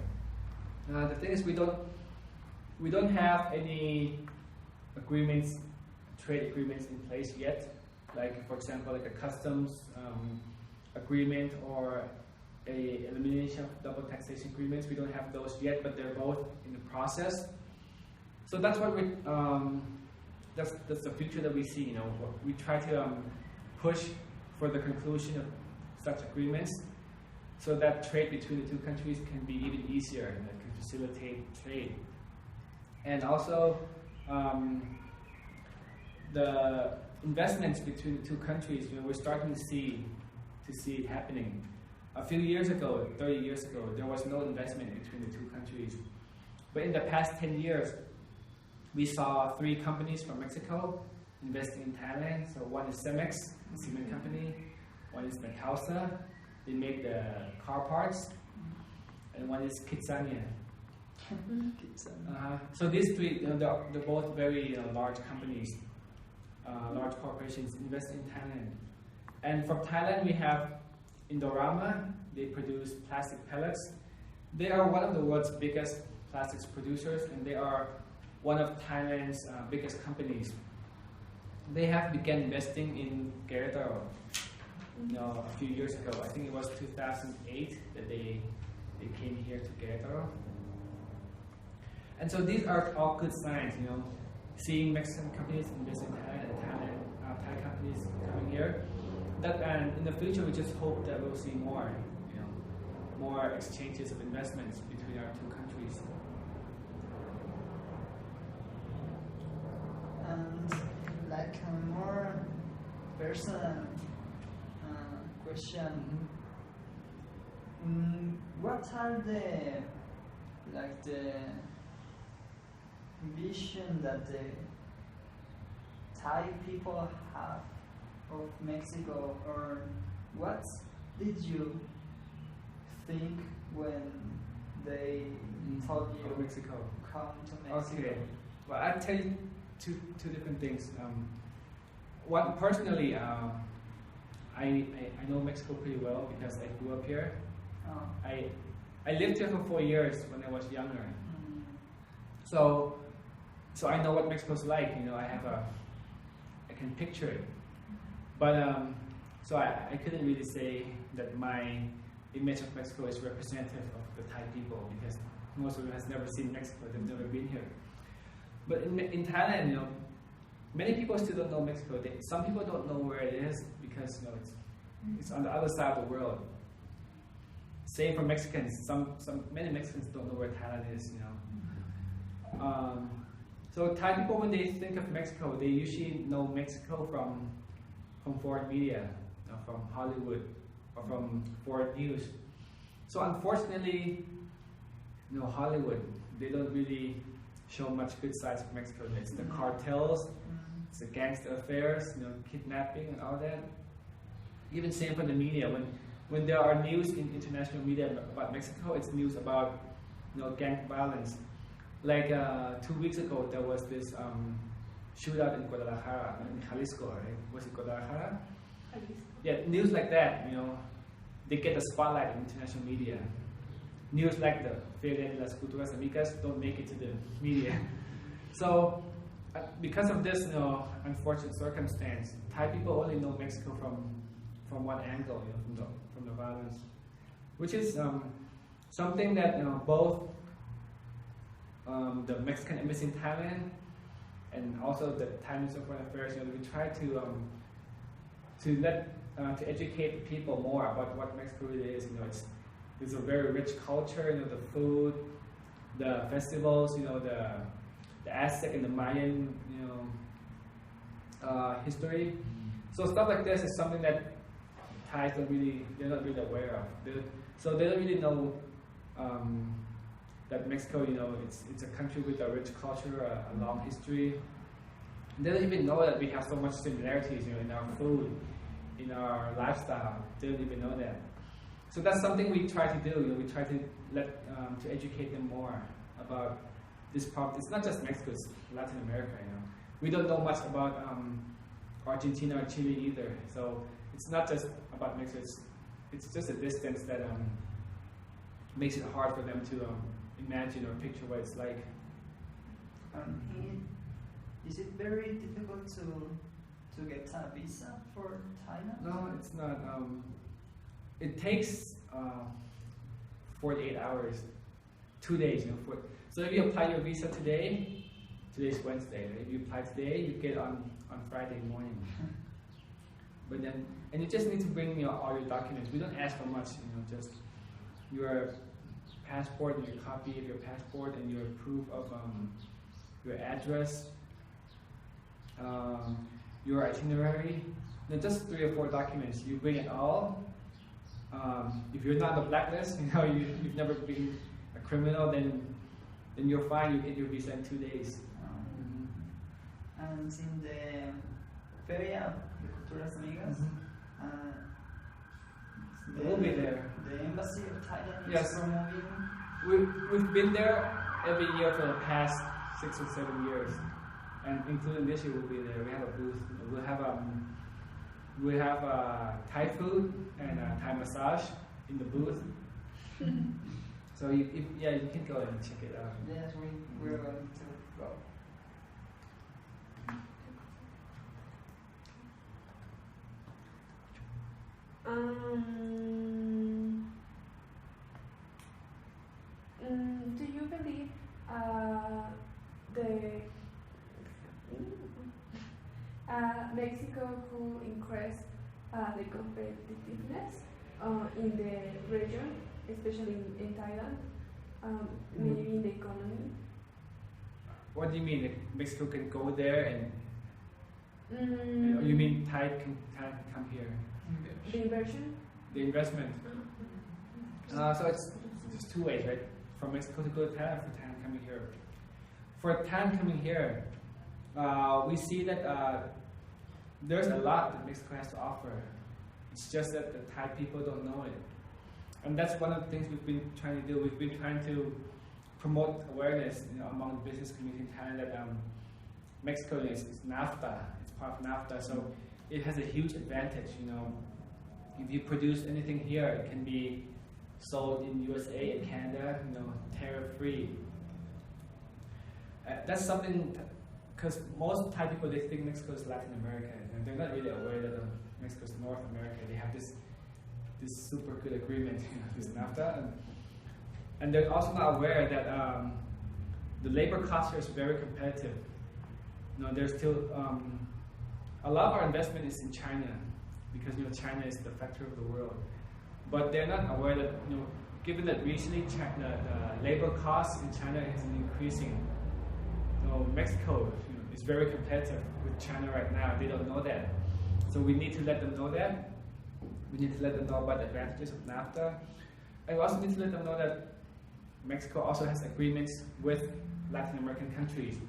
The thing is, we don't have any agreements, trade agreements in place yet. Like, for example, like a customs agreement or a elimination of double taxation agreements. We don't have those yet, but they're both in the process. So that's what that's the future that we see. We try to push for the conclusion of such agreements, so that trade between the two countries can be even easier and can facilitate trade. And also, the investments between the two countries, we're starting to see it happening. A few years ago, 30 years ago, there was no investment between the two countries. But in the past 10 years, we saw 3 companies from Mexico investing in Thailand. So one is Cemex, a cement company. One is Metausa, they make the car parts. And one is Kitsania. So these 3, they're both very large companies, large corporations investing in Thailand. And from Thailand, we have Indorama. They produce plastic pellets. They are one of the world's biggest plastics producers, and they are one of Thailand's biggest companies. They have begun investing in Querétaro a few years ago. I think it was 2008 that they came here to Querétaro. And so these are all good signs, seeing Mexican companies investing in Thailand and Thai companies coming here. And in the future, we just hope that we'll see more exchanges of investments between our two countries.
And like a more personal question, what are the vision that the Thai people have of Mexico, or what did you think when they told you
Mexico?
Come to Mexico?
Okay, well, I'll tell you two different things. One, personally, I know Mexico pretty well because I grew up here.
Oh.
I lived here for 4 years when I was younger. So I know what Mexico's like. I can picture it. But so I couldn't really say that my image of Mexico is representative of the Thai people, because most of them has never seen Mexico, they've never been here. But in Thailand, many people still don't know Mexico. Some people don't know where it is because it's on the other side of the world. Same for Mexicans. Many Mexicans don't know where Thailand is. So Thai people, when they think of Mexico, they usually know Mexico from foreign media, from Hollywood, or from foreign news. So unfortunately, Hollywood, they don't really show much good sides of Mexico. It's the cartels, it's the gangster affairs, kidnapping and all that. Even same for the media. when there are news in international media about Mexico, it's news about gang violence. Like 2 weeks ago, there was this shootout in Guadalajara, in Jalisco, right? Was it Guadalajara?
Jalisco.
Yeah, news like that, they get the spotlight in international media. News like the Feria de las Culturas Amigas don't make it to the media. So, because of this, unfortunate circumstance, Thai people only know Mexico from one angle, from the violence, which is something that to the Mexican embassy in Thailand and also the Thai Ministry of Foreign Affairs, we try to educate people more about what Mexico really is. It's a very rich culture. The food, the festivals, the Aztec and the Mayan, history. So stuff like this is something that Thais they're not really aware of. So they don't really know that Mexico, it's a country with a rich culture, a long history. They don't even know that we have so much similarities, in our food, in our lifestyle. They don't even know that. So that's something we try to do. We try to to educate them more about this problem. It's not just Mexico; it's Latin America. We don't know much about Argentina or Chile either. So it's not just about Mexico. It's just a distance that makes it hard for them to imagine or picture what it's like.
Is it very difficult to get a visa for Thailand?
No, it's not. It takes 48 hours, 2 days. So if you apply your visa today, today's Wednesday. Right? If you apply today, you get on Friday morning. But then, and you just need to bring all your documents. We don't ask for much. Just your passport and your copy of your passport and your proof of your address, your itinerary. Just 3 or 4 documents. You bring it all. If you're not on the blacklist, you've never been a criminal, then you're fine. You get your visa in 2 days.
And in the Feria de Culturas Amigas,
we'll be there.
The Embassy of Thailand
Yes.
is promoting.
We've been there every year for the past 6 or 7 years, and including this year we'll be there. We have a booth. We'll have Thai food and Thai massage in the booth. So you can go and check it out.
Yes, we're going to go.
Do you believe Mexico could increase the competitiveness in the region, especially in Thailand, maybe in the economy?
What do you mean? Like Mexico can go there and you mean Thai can come here?
The inversion?
The investment. So it's just 2 ways, right? For Mexico to go to Thailand, for Thailand coming here. For Thailand coming here, we see that there's a lot that Mexico has to offer. It's just that the Thai people don't know it. And that's one of the things we've been trying to do. We've been trying to promote awareness among the business community in Thailand that Mexico is NAFTA. It's part of NAFTA, so it has a huge advantage. If you produce anything here, it can be sold in USA and Canada, tariff-free. That's something, because most Thai people, they think Mexico is Latin America, and they're not really aware that Mexico is North America. They have this super good agreement, this NAFTA, and they're also not aware that the labor cost here is very competitive. There's still a lot of our investment is in China, because China is the factory of the world. But they're not aware that given that recently the labor costs in China has been increasing, Mexico is very competitive with China right now. They don't know that, so we need to let them know that. We need to let them know about the advantages of NAFTA, and we also need to let them know that Mexico also has agreements with Latin American countries.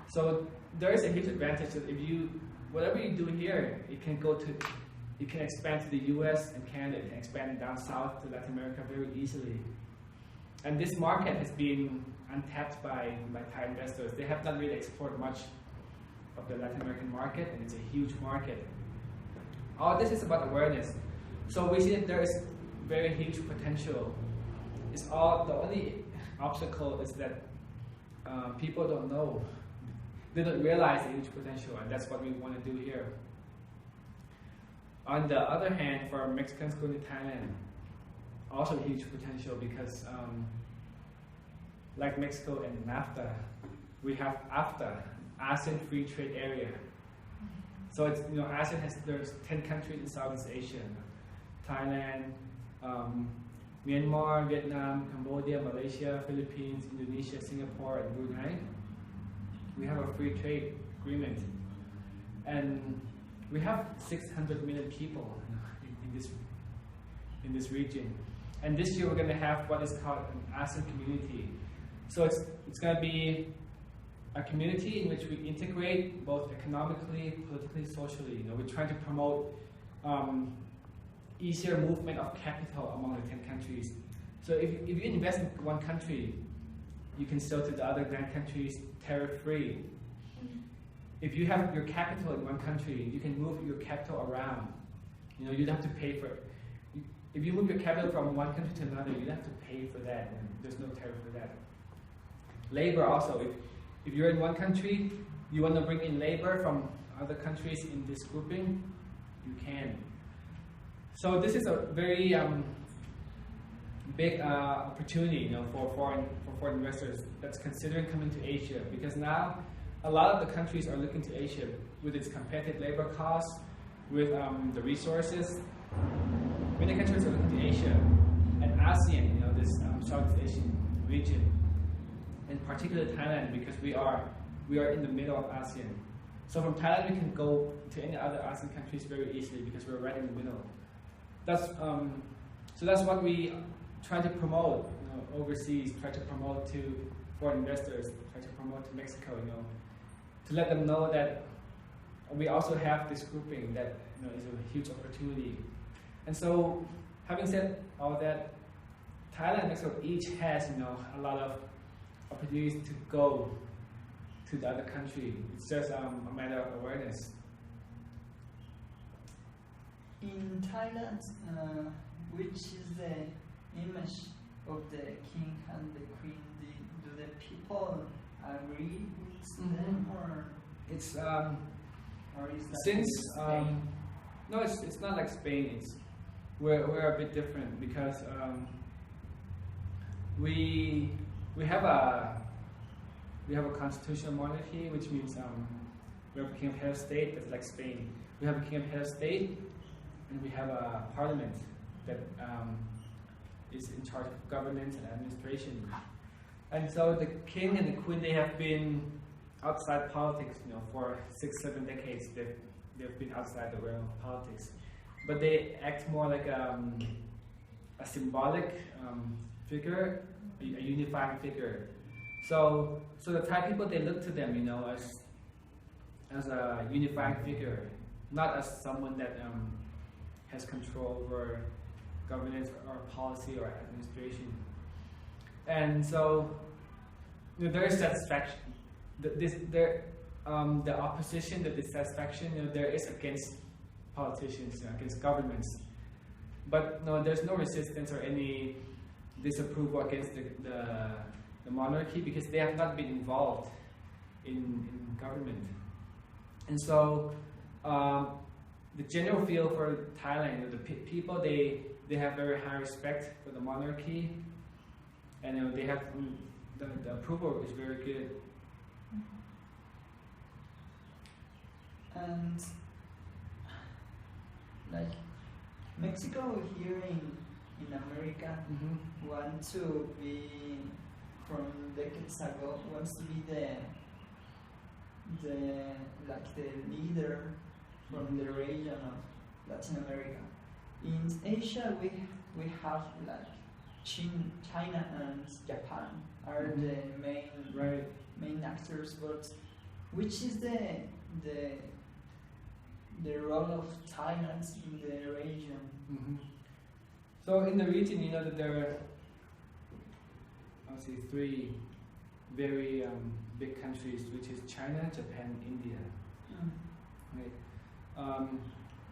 So there is a huge advantage that whatever you do here, it can go to it can expand to the US and Canada, it can expand down south to Latin America very easily. And this market has been untapped by Thai investors. They have not really explored much of the Latin American market, and it's a huge market. All this is about awareness. So we see that there is very huge potential. The only obstacle is that people don't know. They don't realize the huge potential, and that's what we want to do here. On the other hand, for Mexicans going to Thailand, also huge potential because like Mexico and NAFTA, we have AFTA, ASEAN Free Trade Area. So it's, ASEAN there's 10 countries in Southeast Asia: Thailand, Myanmar, Vietnam, Cambodia, Malaysia, Philippines, Indonesia, Singapore, and Brunei. We have a free trade agreement, and we have 600 million people in this region. And this year we're going to have what is called an ASEAN community. So it's going to be a community in which we integrate both economically, politically, socially. We're trying to promote easier movement of capital among the 10 countries. So if you invest in one country, you can sell to the other 9 countries tariff-free. If you have your capital in one country, you can move your capital around. You don't have to pay for it. If you move your capital from one country to another, you don't have to pay for that, and there's no tariff for that. Labor also, if you're in one country, you want to bring in labor from other countries in this grouping, you can. So this is a very big opportunity, for foreign investors that's considering coming to Asia, because now a lot of the countries are looking to Asia with its competitive labor costs, with the resources. Many countries are looking to Asia and ASEAN, this Southeast Asian region, in particular Thailand, because we are in the middle of ASEAN. So from Thailand we can go to any other ASEAN countries very easily because we're right in the middle. So that's what we try to promote overseas, try to promote to foreign investors, try to promote to Mexico, to let them know that we also have this grouping that is a huge opportunity. And so, having said all that, Thailand and Mexico each has a lot of opportunities to go to the other country. It's just a matter of awareness.
In Thailand, which is the image of the king and the queen? Do the people agree with them, or
it's
or is that
since
Spain?
no, it's not like Spain. We're a bit different because we have a constitutional monarchy, which means we have a king of head of state that's like Spain. We have a king of head of state, and we have a parliament that is in charge of governance and administration. And so the king and the queen, they have been outside politics, for 6-7 decades. They've been outside the realm of politics, but they act more like a symbolic figure, a unifying figure. So the Thai people, they look to them, as a unifying figure, not as someone that has control over governance or policy or administration. And so there is satisfaction. The opposition, the dissatisfaction, there is against politicians, against governments. But no, there's no resistance or any disapproval against the monarchy because they have not been involved in government. And so the general feel for Thailand, the people, they have very high respect for the monarchy, and they have the approval is very good.
And like Mexico here in America want to be, from decades ago, wants to be the leader from the region of Latin America. In Asia, we have like China and Japan are the main actors, but which is the the role of Thailand in the region.
Mm-hmm. So in the region, you know that there are, I'll say, three very big countries, which is China, Japan, India. Right.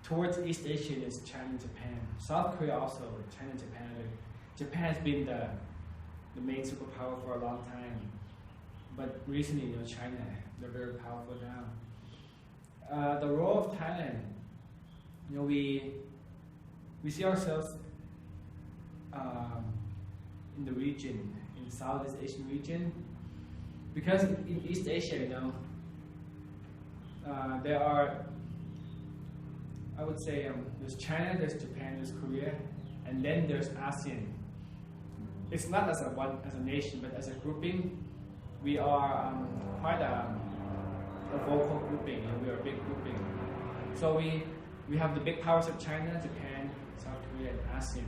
Towards East Asia is China and Japan. South Korea also, China and Japan. Japan has been the main superpower for a long time. But recently, you know, China, they're very powerful now. The role of Thailand, you know, we see ourselves in the region, in Southeast Asian region, because in East Asia, you know, there are, I would say, there's China, there's Japan, there's Korea, and then there's ASEAN. It's not as a nation, but as a grouping, we are quite a vocal grouping. You know, we are a big grouping. So we have the big powers of China, Japan, South Korea, and ASEAN.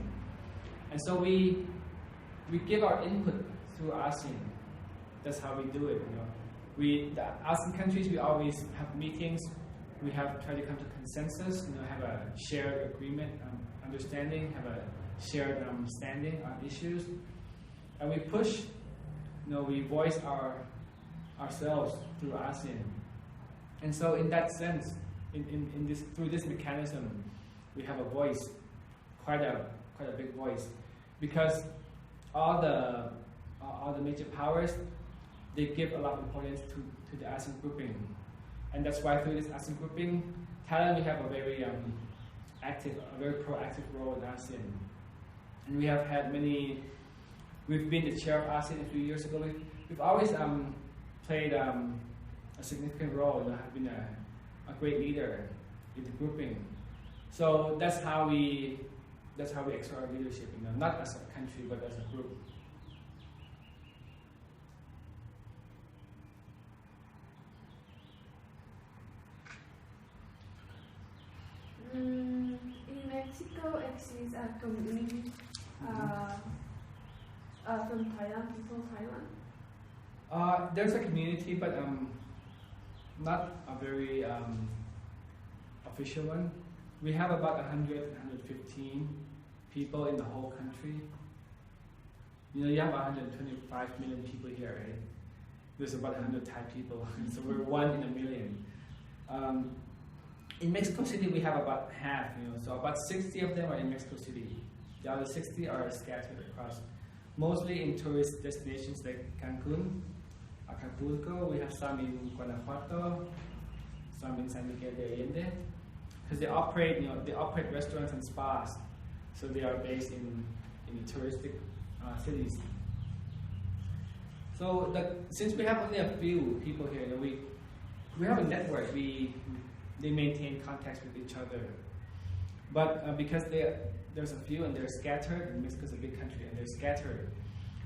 And so we give our input through ASEAN. That's how we do it. You know, the ASEAN countries, we always have meetings. We have tried to come to consensus. You know, have a shared agreement, understanding, have a shared standing on issues, and we push. You know, we voice ourselves through ASEAN. And so, in that sense, through this mechanism, we have a voice, quite a big voice, because all the major powers, they give a lot of importance to the ASEAN grouping, and that's why through this ASEAN grouping, Thailand, we have a very very proactive role in ASEAN, and we have had many. We've been the chair of ASEAN a few years ago. We've always played a significant role. You know, have been a great leader in the grouping. So that's how we exert our leadership. You know, not as a country, but as a group.
In Mexico exists a community from Thailand, people Thailand.
There's a community, but not a very official one. We have about 100, 115 people in the whole country. You know, you have 125 million people here, right? There's about 100 Thai people, so we're 1 in a million. In Mexico City, we have about half, you know, so about 60 of them are in Mexico City. The other 60 are scattered across, mostly in tourist destinations like Cancun, Acapulco. We have some in Guanajuato, some in San Miguel de Allende, because they operate, you know, they operate restaurants and spas, so they are based in the touristic cities. So since we have only a few people here, you know, we have a network. They maintain contacts with each other, but because there's a few and they're scattered, and Mexico's a big country and they're scattered,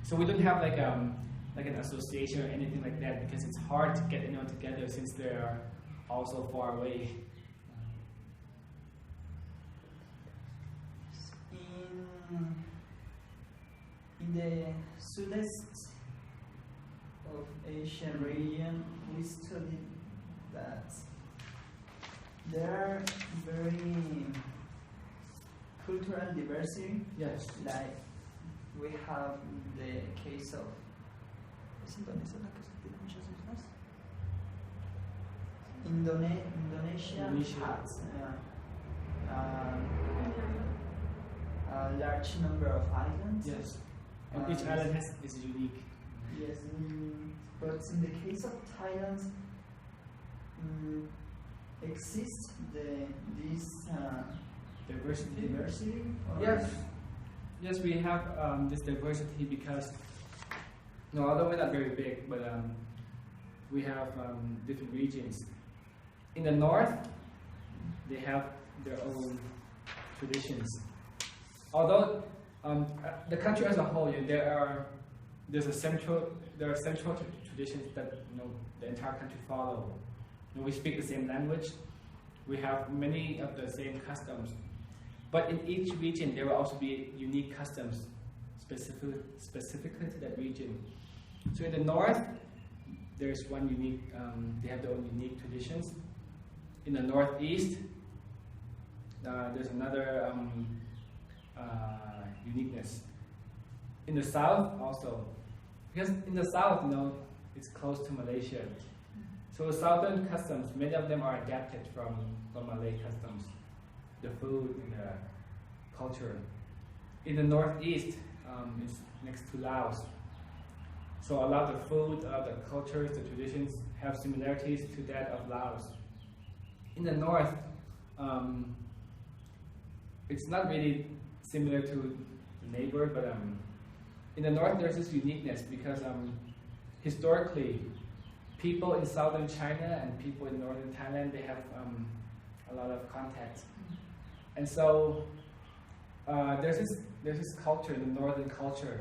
so we don't have like an association or anything like that, because it's hard to get anyone together since they're all so far away.
In the Sud-Est of Asian region, we studied that there are very cultural diversity.
Yes.
Like we have the case of Indonesia has a large number of islands.
Yes. And each island is unique.
Yes, but in the case of Thailand, exists this diversity?
Yes. Yes, we have this diversity because, no, although we're not very big, but we have different regions. In the north, they have their own traditions. Although the country as a whole, you know, there are central traditions that, you know, the entire country follow. You know, we speak the same language. We have many of the same customs. But in each region, there will also be unique customs specifically to that region. So in the north, there's one unique, they have their own unique traditions. In the northeast, there's another uniqueness. In the south also, because in the south, it's close to Malaysia. So southern customs, many of them are adapted from Malay customs, the food and the culture. In the northeast, it's next to Laos. So a lot of the food, the cultures, the traditions have similarities to that of Laos. In the north, it's not really similar to the neighbor, but in the north there's this uniqueness because historically, people in southern China and people in northern Thailand, they have a lot of contacts. And so there's this culture, the northern culture,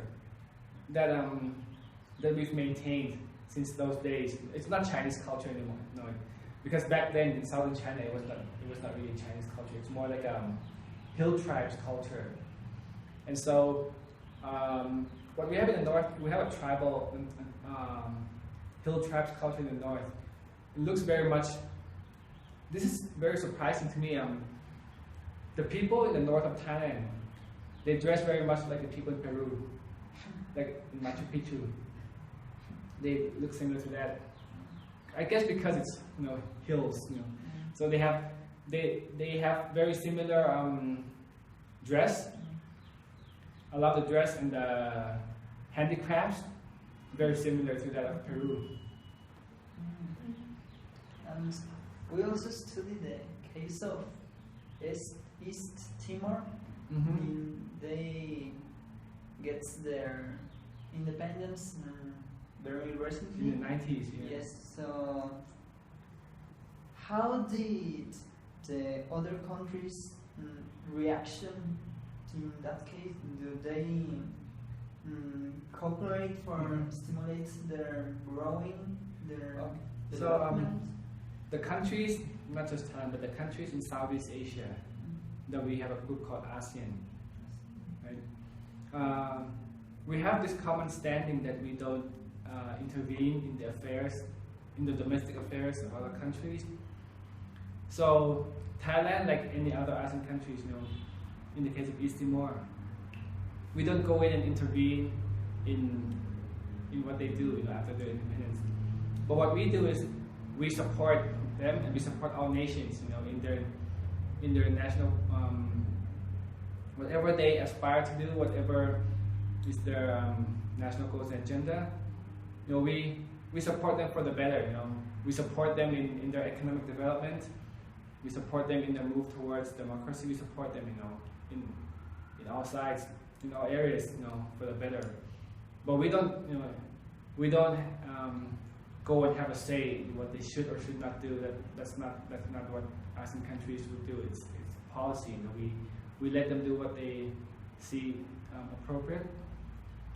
that we've maintained since those days. It's not Chinese culture anymore, no, because back then in southern China it was not really Chinese culture. It's more like hill tribes culture. And so what we have in the north, we have a tribal hill tribes culture in the north. It looks very much. This is very surprising to me. The people in the north of Thailand, they dress very much like the people in Peru, like in Machu Picchu. They look similar to that. I guess because it's hills, So they have very similar dress. A lot of the dress and the handicrafts very similar to that of Peru.
And we also studied the case of East Timor. They get their independence very recently.
In the 90s, yeah.
Yes, so how did the other countries' reaction in that case? Do they cooperate for stimulate their growing, their development?
The countries, not just Thailand, but the countries in Southeast Asia, that we have a group called ASEAN, right? We have this common standing that we don't intervene in the affairs, in the domestic affairs of other countries. So Thailand, like any other ASEAN countries, in the case of East Timor, we don't go in and intervene in what they do after their independence. But what we do is we support them and we support all nations, in their national whatever they aspire to do, whatever is their national goals and agenda. We support them for the better. We support them in their economic development. We support them in their move towards democracy. We support them, in all sides, in all areas, for the better. But we don't go and have a say in what they should or should not do. That's not what ASEAN countries would do. It's policy. We let them do what they see appropriate,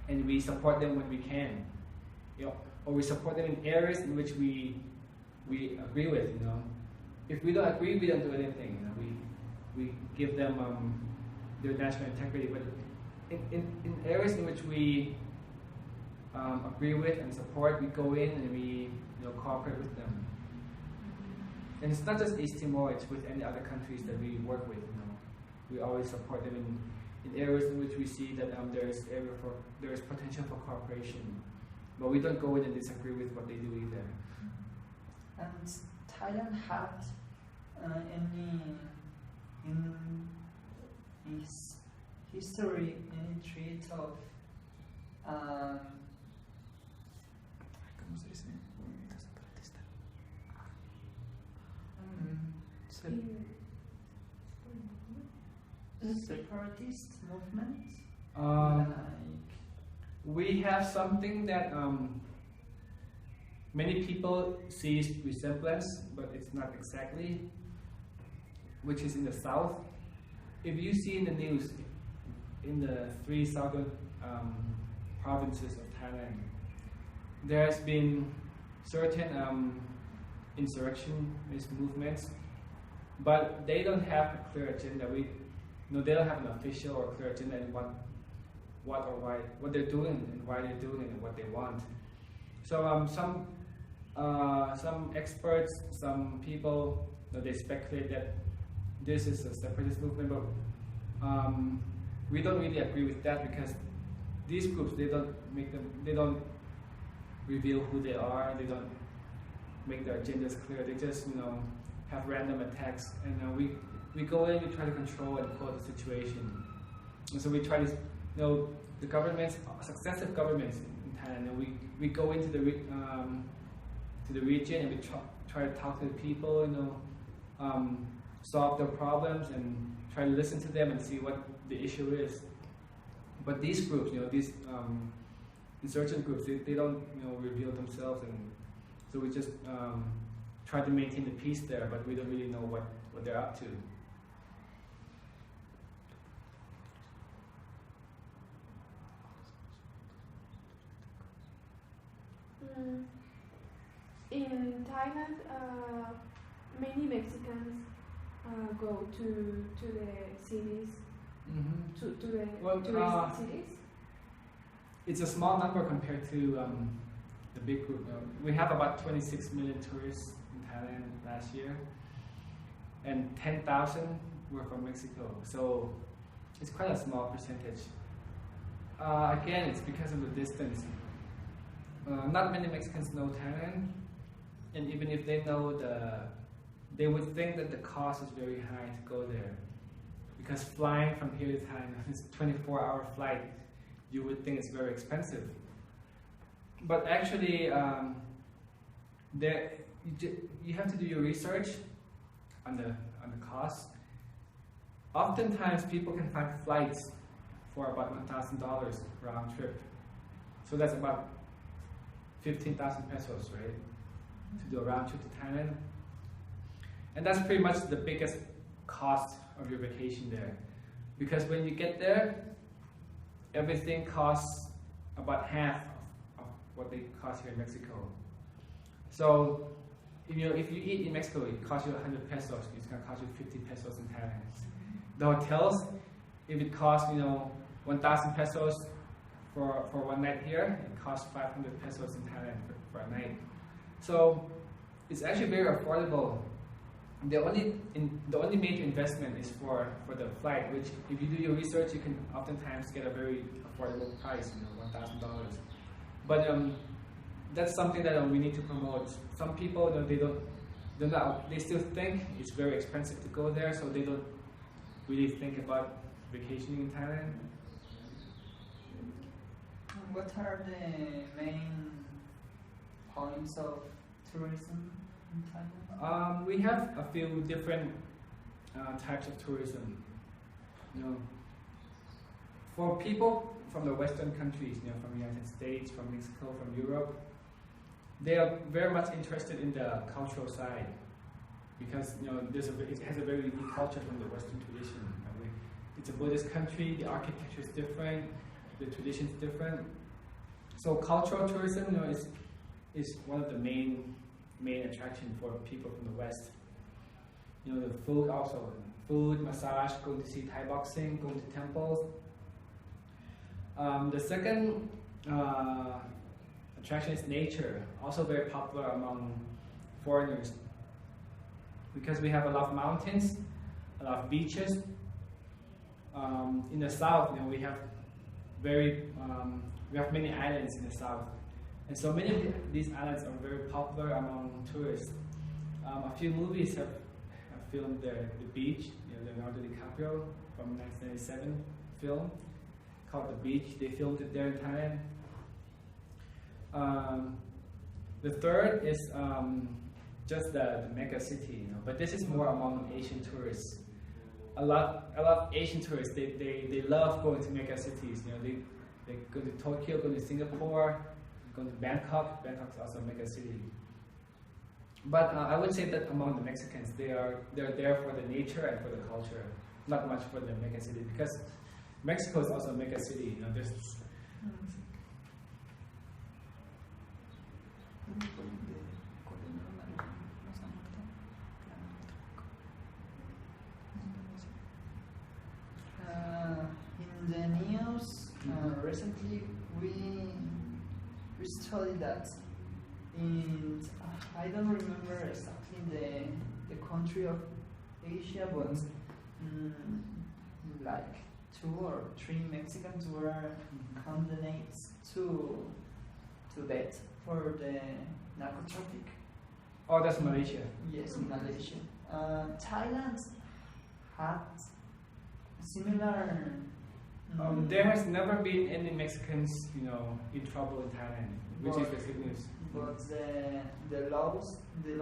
and we support them when we can. Or we support them in areas in which we agree with. If we don't agree, we don't do anything. We give them their national integrity. But in areas in which we agree with and support, we go in and we cooperate with them. And it's not just East Timor; it's with any other countries that we work with. We always support them in areas in which we see that there is potential for cooperation. But we don't go in and disagree with what they do either.
And Thailand had any in its history any treat of separatist movement?
We have something that many people see resemblance, but it's not exactly, which is in the south. If you see in the news, in the 3 southern provinces of Thailand, there has been certain insurrectionist movements, but they don't have a clear agenda. They don't have an official or clear agenda in what they're doing and why they're doing it and what they want. So some experts, some people, they speculate that this is a separatist movement, but we don't really agree with that because these groups, they don't reveal who they are, they don't make their agendas clear, they just have random attacks, and we go in, we try to control and quote the situation. And so we try to, the governments, successive governments in Thailand, and we go into the region and we try to talk to the people, solve their problems and try to listen to them and see what the issue is. But these groups, these insurgent groups, they don't reveal themselves, and so we just try to maintain the peace there, but we don't really know what they're up to.
In Thailand, many Mexicans go to the cities, to the tourist cities.
It's a small number compared to the big group. We have about 26 million tourists in Thailand last year, and 10,000 were from Mexico. So it's quite a small percentage. Again, it's because of the distance. Not many Mexicans know Thailand, and even if they know they would think that the cost is very high to go there. Because flying from here to Thailand is a 24-hour flight. You would think it's very expensive. But actually, you have to do your research on the cost. Oftentimes, people can find flights for about $1,000 round trip. So that's about 15,000 pesos, right? To do a round trip to Thailand. And that's pretty much the biggest cost of your vacation there. Because when you get there, everything costs about half of what they cost here in Mexico. So, if you eat in Mexico, it costs you 100 pesos. It's going to cost you 50 pesos in Thailand. The hotels, if it costs 1,000 pesos for one night here, it costs 500 pesos in Thailand for a night. So it's actually very affordable. The only major investment is for the flight, which if you do your research, you can oftentimes get a very affordable price, $1,000. But that's something that we need to promote. Some people, they still think it's very expensive to go there, so they don't really think about vacationing in Thailand.
What are the main points of tourism in Thailand?
We have a few different types of tourism. For people from the Western countries, from the United States, from Mexico, from Europe, they are very much interested in the cultural side because it has a very unique culture from the Western tradition. It's a Buddhist country. The architecture is different. The tradition is different. So cultural tourism, is one of the main attraction for people from the West. The food also. Food, massage, going to see Thai boxing, going to temples. The second attraction is nature, also very popular among foreigners. Because we have a lot of mountains, a lot of beaches. In the south, we have many islands in the south. And so many of these islands are very popular among tourists. A few movies have filmed there. The Beach, Leonardo DiCaprio from 1997 film called The Beach. They filmed it there in Thailand. The third is just the mega city, but this is more among Asian tourists. A lot of Asian tourists, they love going to mega cities. They go to Tokyo, go to Singapore, go to Bangkok. Bangkok is also a mega city. But I would say that among the Mexicans, they're there for the nature and for the culture, not much for the mega city. Because Mexico is also a mega city.
In the news, recently we studied that I don't remember exactly the country of Asia, but like 2 or 3 Mexicans were condemned to death for the narcotraffic.
Oh, that's Malaysia.
Yes, in Malaysia. Thailand had similar.
There has never been any Mexicans, you know, in trouble in Thailand, which is the good news.
But the laws in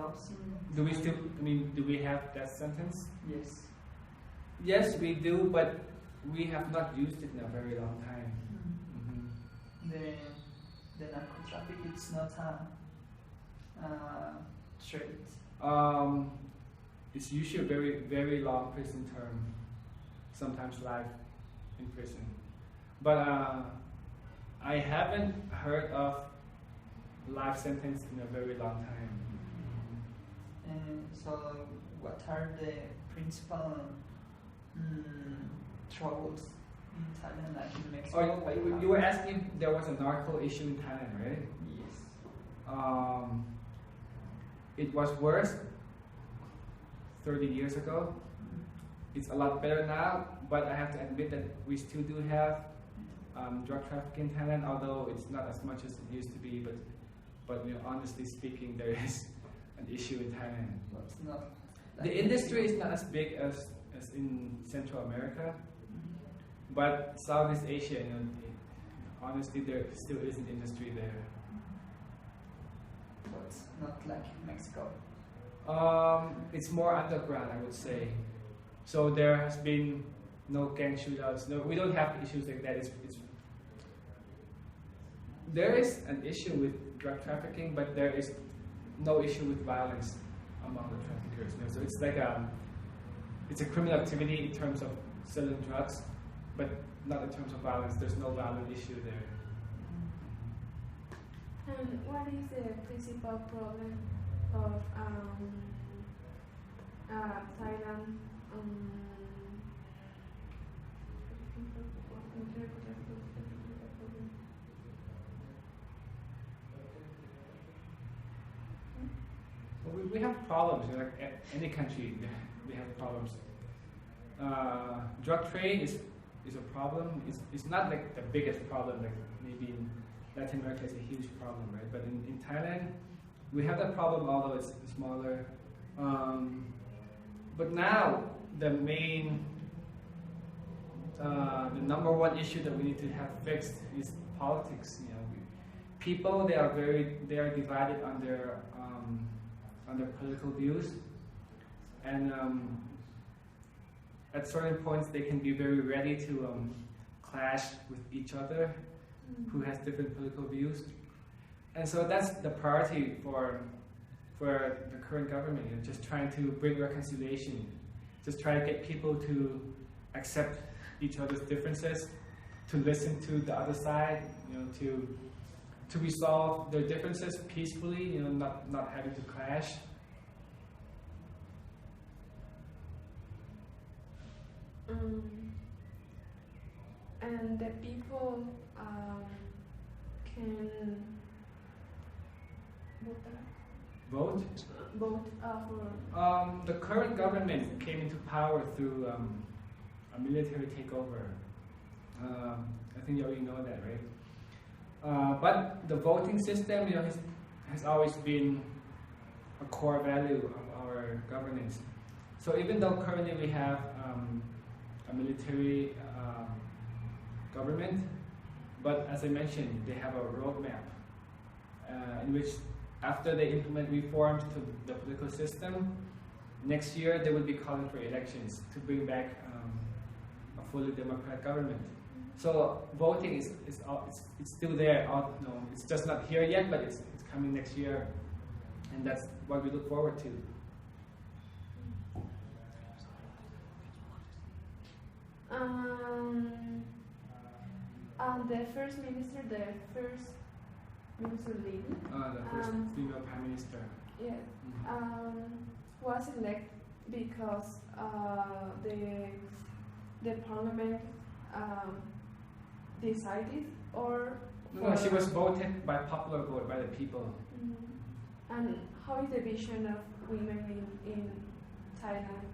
Do we still? I mean, do we have that sentence?
yes.
Yes, we do, but we have not used it in a very long time.
The narcotraffic it's not a trade.
It's usually a very, very long prison term, sometimes life in prison. But I haven't heard of life sentence in a very long time.
And so, what are the principal troubles in Thailand, like in Mexico?
Oh, you were asking if there was a narco issue in Thailand, right?
Yes.
It was worse 30 years ago. It's a lot better now, but I have to admit that we still do have drug trafficking in Thailand, although it's not as much as it used to be. But you know, honestly speaking, there is an issue in Thailand.
But it's not
The industry is not as big as in Central America, but Southeast Asia, you know, honestly, there still is an industry there.
But not like Mexico.
It's more underground, I would say. So there has been no gang shootouts. No, we don't have issues like that. There is an issue with drug trafficking, but there is no issue with violence among the traffickers. You know? So it's like it's a criminal activity in terms of selling drugs, but not in terms of violence. There's no violent issue there.
And what is the principal problem of Thailand?
Well, we have problems. You know, like any country, we have problems. Drug trade is a problem. It's not like the biggest problem. Like maybe in Latin America, it's a huge problem, right? But in Thailand, we have that problem, although it's smaller. But now the number one issue that we need to have fixed is politics. You know, people they are divided on their political views, and at certain points they can be very ready to clash with each other, who has different political views, and so that's the priority for the current government. You know, just trying to bring reconciliation, just try to get people to accept each other's differences, to listen to the other side, you know, to resolve their differences peacefully, you know, not having to clash.
And the people can
Vote?
vote for.
The current government came into power through a military takeover. I think you already know that, right? But the voting system, you know, has always been a core value of our governance. So even though currently we have a military government, but as I mentioned, they have a roadmap in which after they implement reforms to the political system, next year they will be calling for elections to bring back a fully democratic government. So voting is still there. No, it's just not here yet, but it's coming next year, and that's what we look forward to.
The first minister lady.
The first female prime minister.
Yes. Was elected because the parliament decided, or
No, she was voted by popular vote by the people.
And how is the vision of women in Thailand?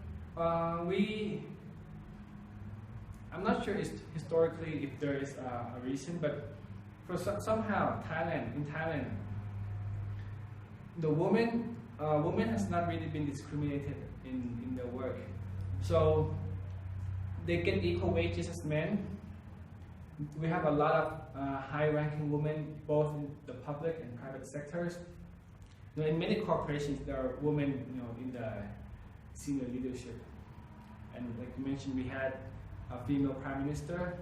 I'm not sure historically if there is a reason, but for somehow in Thailand, the woman has not really been discriminated in their work, so they get equal wages as men. We have a lot of high-ranking women both in the public and private sectors. In many corporations, there are women, in the senior leadership. And like you mentioned, we had a female prime minister.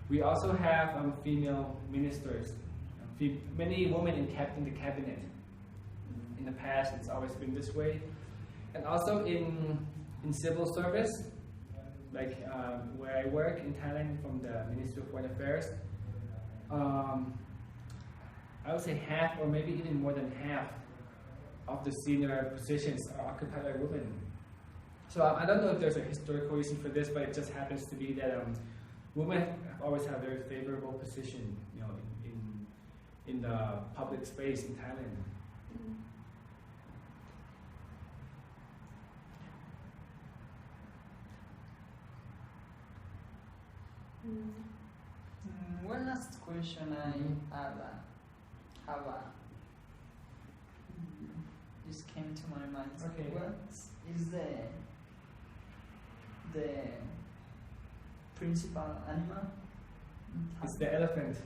We also have female ministers. Many women in the cabinet. In the past, it's always been this way. And also in civil service, like where I work in Thailand from the Ministry of Foreign Affairs, I would say half or maybe even more than half of the senior positions are occupied by women. So I don't know if there's a historical reason for this, but it just happens to be that women have always had a very favorable position, in the public space in Thailand.
One last question I have. This came to my mind.
Okay.
What is the principal animal?
It's the elephant.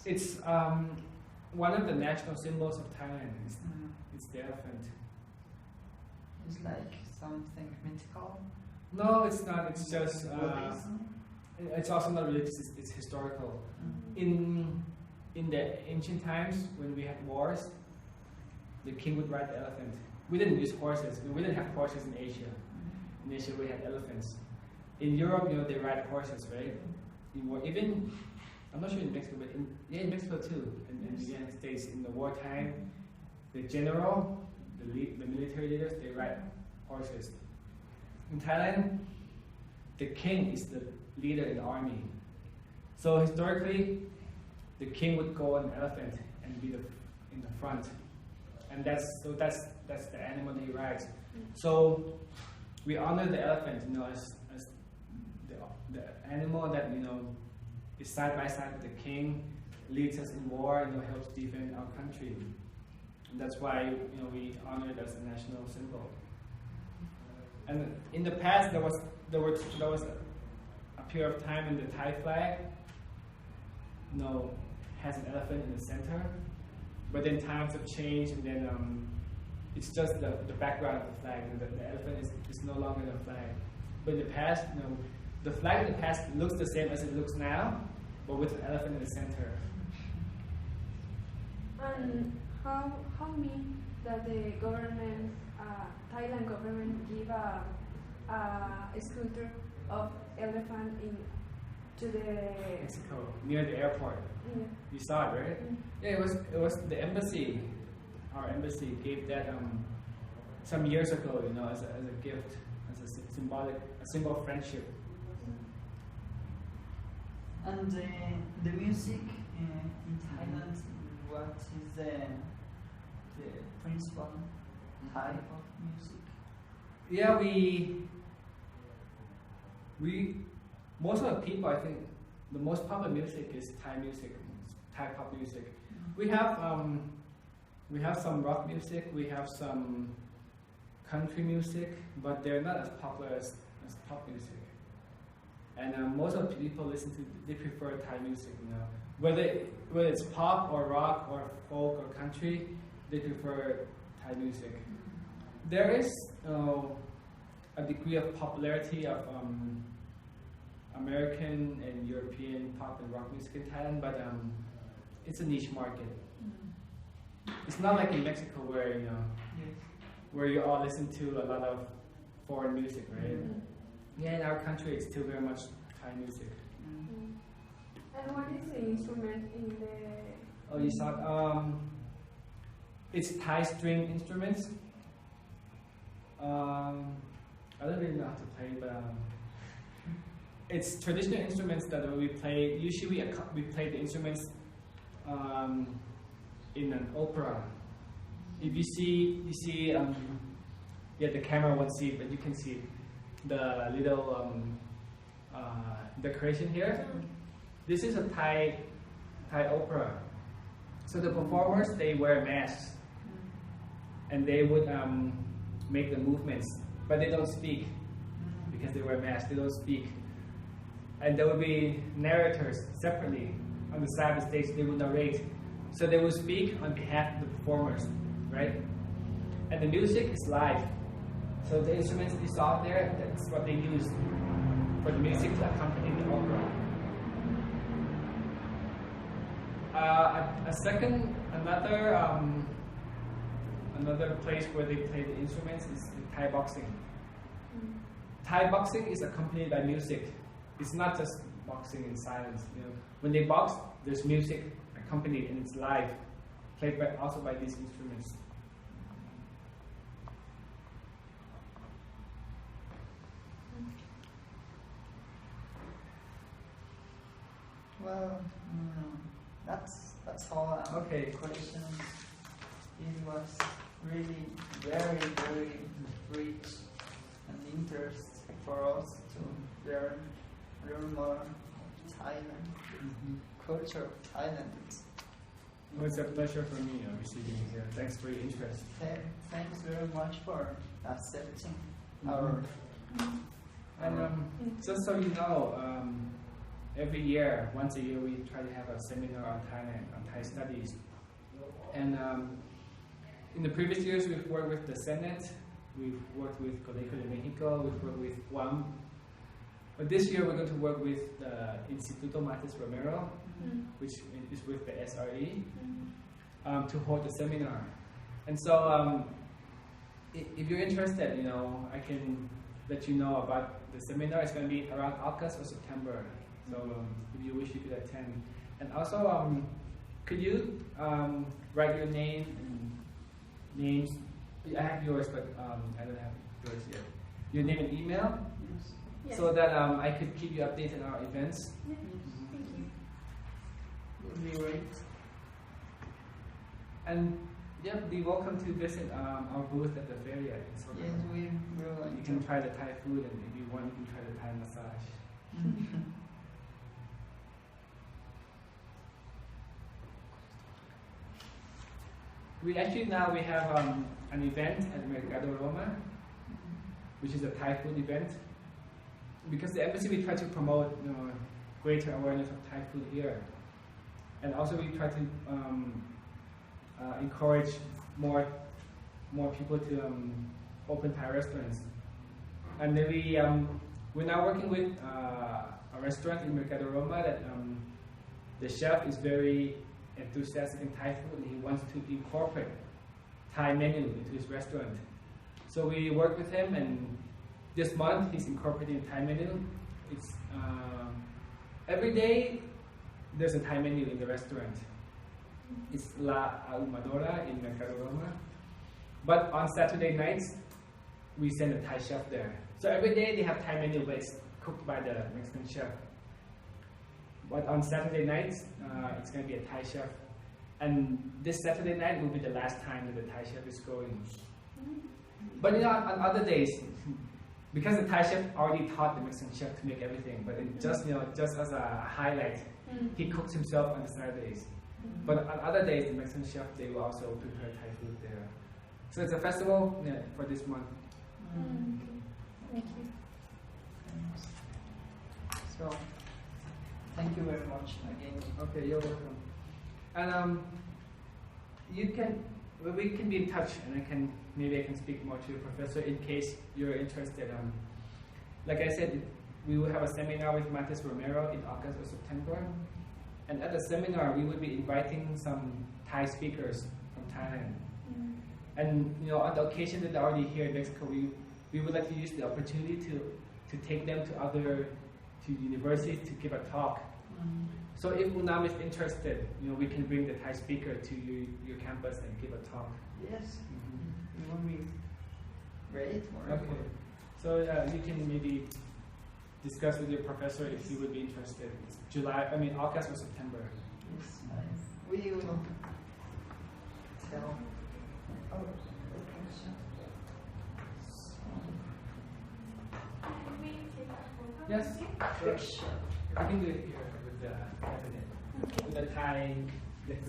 It's one of the national symbols of Thailand. It's the elephant.
It's like something mythical.
No, it's not. It's just. It's also not religious. It's historical. In the ancient times, when we had wars, the king would ride the elephant. We didn't use horses. We didn't have horses in Asia. In Asia, we had elephants. In Europe, they ride horses, right? Even, I'm not sure in Mexico, but in Mexico too. In the United States, in the wartime, the general, the military leaders, they ride horses. In Thailand, the king is the leader in the army. So historically, the king would go on an elephant and be in the front, and that's the animal that he rides. So we honor the elephant, as the animal that is side by side with the king, leads us in war, helps defend our country, and that's why we honor it as a national symbol. And in the past, there was a period of time when the Thai flag, has an elephant in the center, but then times have changed, and then it's just the background of the flag. The elephant is no longer the flag. But in the past, the flag in the past looks the same as it looks now, but with an elephant in the center.
And how mean that the government, Thailand government, give a sculpture of elephant to the
Mexico, near the airport.
Yeah.
You saw it, right? Yeah, it was the embassy. Our embassy gave that some years ago, as a gift, as a symbol of friendship.
And the music in Thailand, what is the principal type of music?
Yeah, we most of the people, I think, the most popular music is Thai music, Thai pop music. We have some rock music, we have some country music, but they're not as popular as pop music. And most of the people they prefer Thai music, Whether it's pop or rock or folk or country, they prefer Thai music. There is a degree of popularity of American and European pop and rock music in Thailand, but it's a niche market. It's not like in Mexico where where you all listen to a lot of foreign music, right? Yeah, in our country it's still very much Thai music.
And what is the instrument in the?
Oh, you saw it's Thai string instruments. I don't really know how to play, but it's traditional instruments that we play. Usually we play the instruments in an opera. If you see, the camera won't see it, but you can see the little decoration here. This is a Thai opera. So the performers, they wear masks and they would make the movements, but they don't speak because they wear masks. They don't speak, and there will be narrators separately on the side of the stage. They will narrate, so they will speak on behalf of the performers, right? And the music is live, so the instruments you saw there, that's what they use for the music to accompany the opera. Another place where they play the instruments is Thai boxing. Thai boxing is accompanied by music. It's not just boxing in silence. You know, when they box, there's music accompanied and it's live, played also by these instruments.
Well, that's all.
Okay.
Questions. It was really very, very rich and interest for us to learn more of Thailand, culture of Thailand.
Well, it's a pleasure for me receiving you here. Thanks for your interest.
Thanks very much for accepting our.
And just so you know, every year, once a year, we try to have a seminar on Thailand, on Thai studies. And in the previous years, we've worked with the Senate, we've worked with Colegio de Mexico, we've worked with Guam. But this year, we're going to work with the Instituto Matis Romero, which is with the SRE, to hold a seminar. And so, if you're interested, you know, I can let you know about the seminar. It's going to be around August or September. So, if you wish, you could attend. And also, could you write your name and names? I have yours, but I don't have yours yet. Your name and email,
Yes.
so that I could keep you updated on our events.
Yes. Thank you.
Would be great.
And yeah, be welcome to visit our booth at the fair yet.
Yes, we will.
You can try the Thai food, and if you want, you can try the Thai massage. We have an event at Mercado Roma, which is a Thai food event. Because the embassy, we try to promote, you know, greater awareness of Thai food here, and also we try to encourage more people to open Thai restaurants. And then we're now working with a restaurant in Mercado Roma that the chef is very enthusiastic in Thai food, and he wants to incorporate Thai menu into his restaurant. So we work with him, and this month he's incorporating Thai menu. It's every day there's a Thai menu in the restaurant. It's La Ahumadora in Mercado Roma. But on Saturday nights, we send a Thai chef there. So every day they have Thai menu, but it's cooked by the Mexican chef. But on Saturday nights, it's going to be a Thai chef. And this Saturday night will be the last time that the Thai chef is going. But you know, on other days, because the Thai chef already taught the Mexican chef to make everything, but it just as a highlight, he cooks himself on the Saturdays. But on other days, the Mexican chef, they will also prepare Thai food there. So it's a festival for this month.
Thank you.
So, thank you very much again.
Okay, you're welcome. And we can be in touch, and maybe I can speak more to your professor in case you're interested. Like I said, we will have a seminar with Matis Romero in August or September. And at the seminar, we will be inviting some Thai speakers from Thailand. And you know, on the occasion that they're already here in Mexico, we would like to use the opportunity to take them to universities to give a talk. So if UNAM is interested, you know, we can bring the Thai speaker to your campus and give a talk.
Yes, it will be great.
Okay. So you can maybe discuss with your professor if he would be interested. It's August or September.
Yes, we will tell. Oh, okay.
Yes, sure.
Fiction.
We can do it here with the cabinet, with the Thai decoration.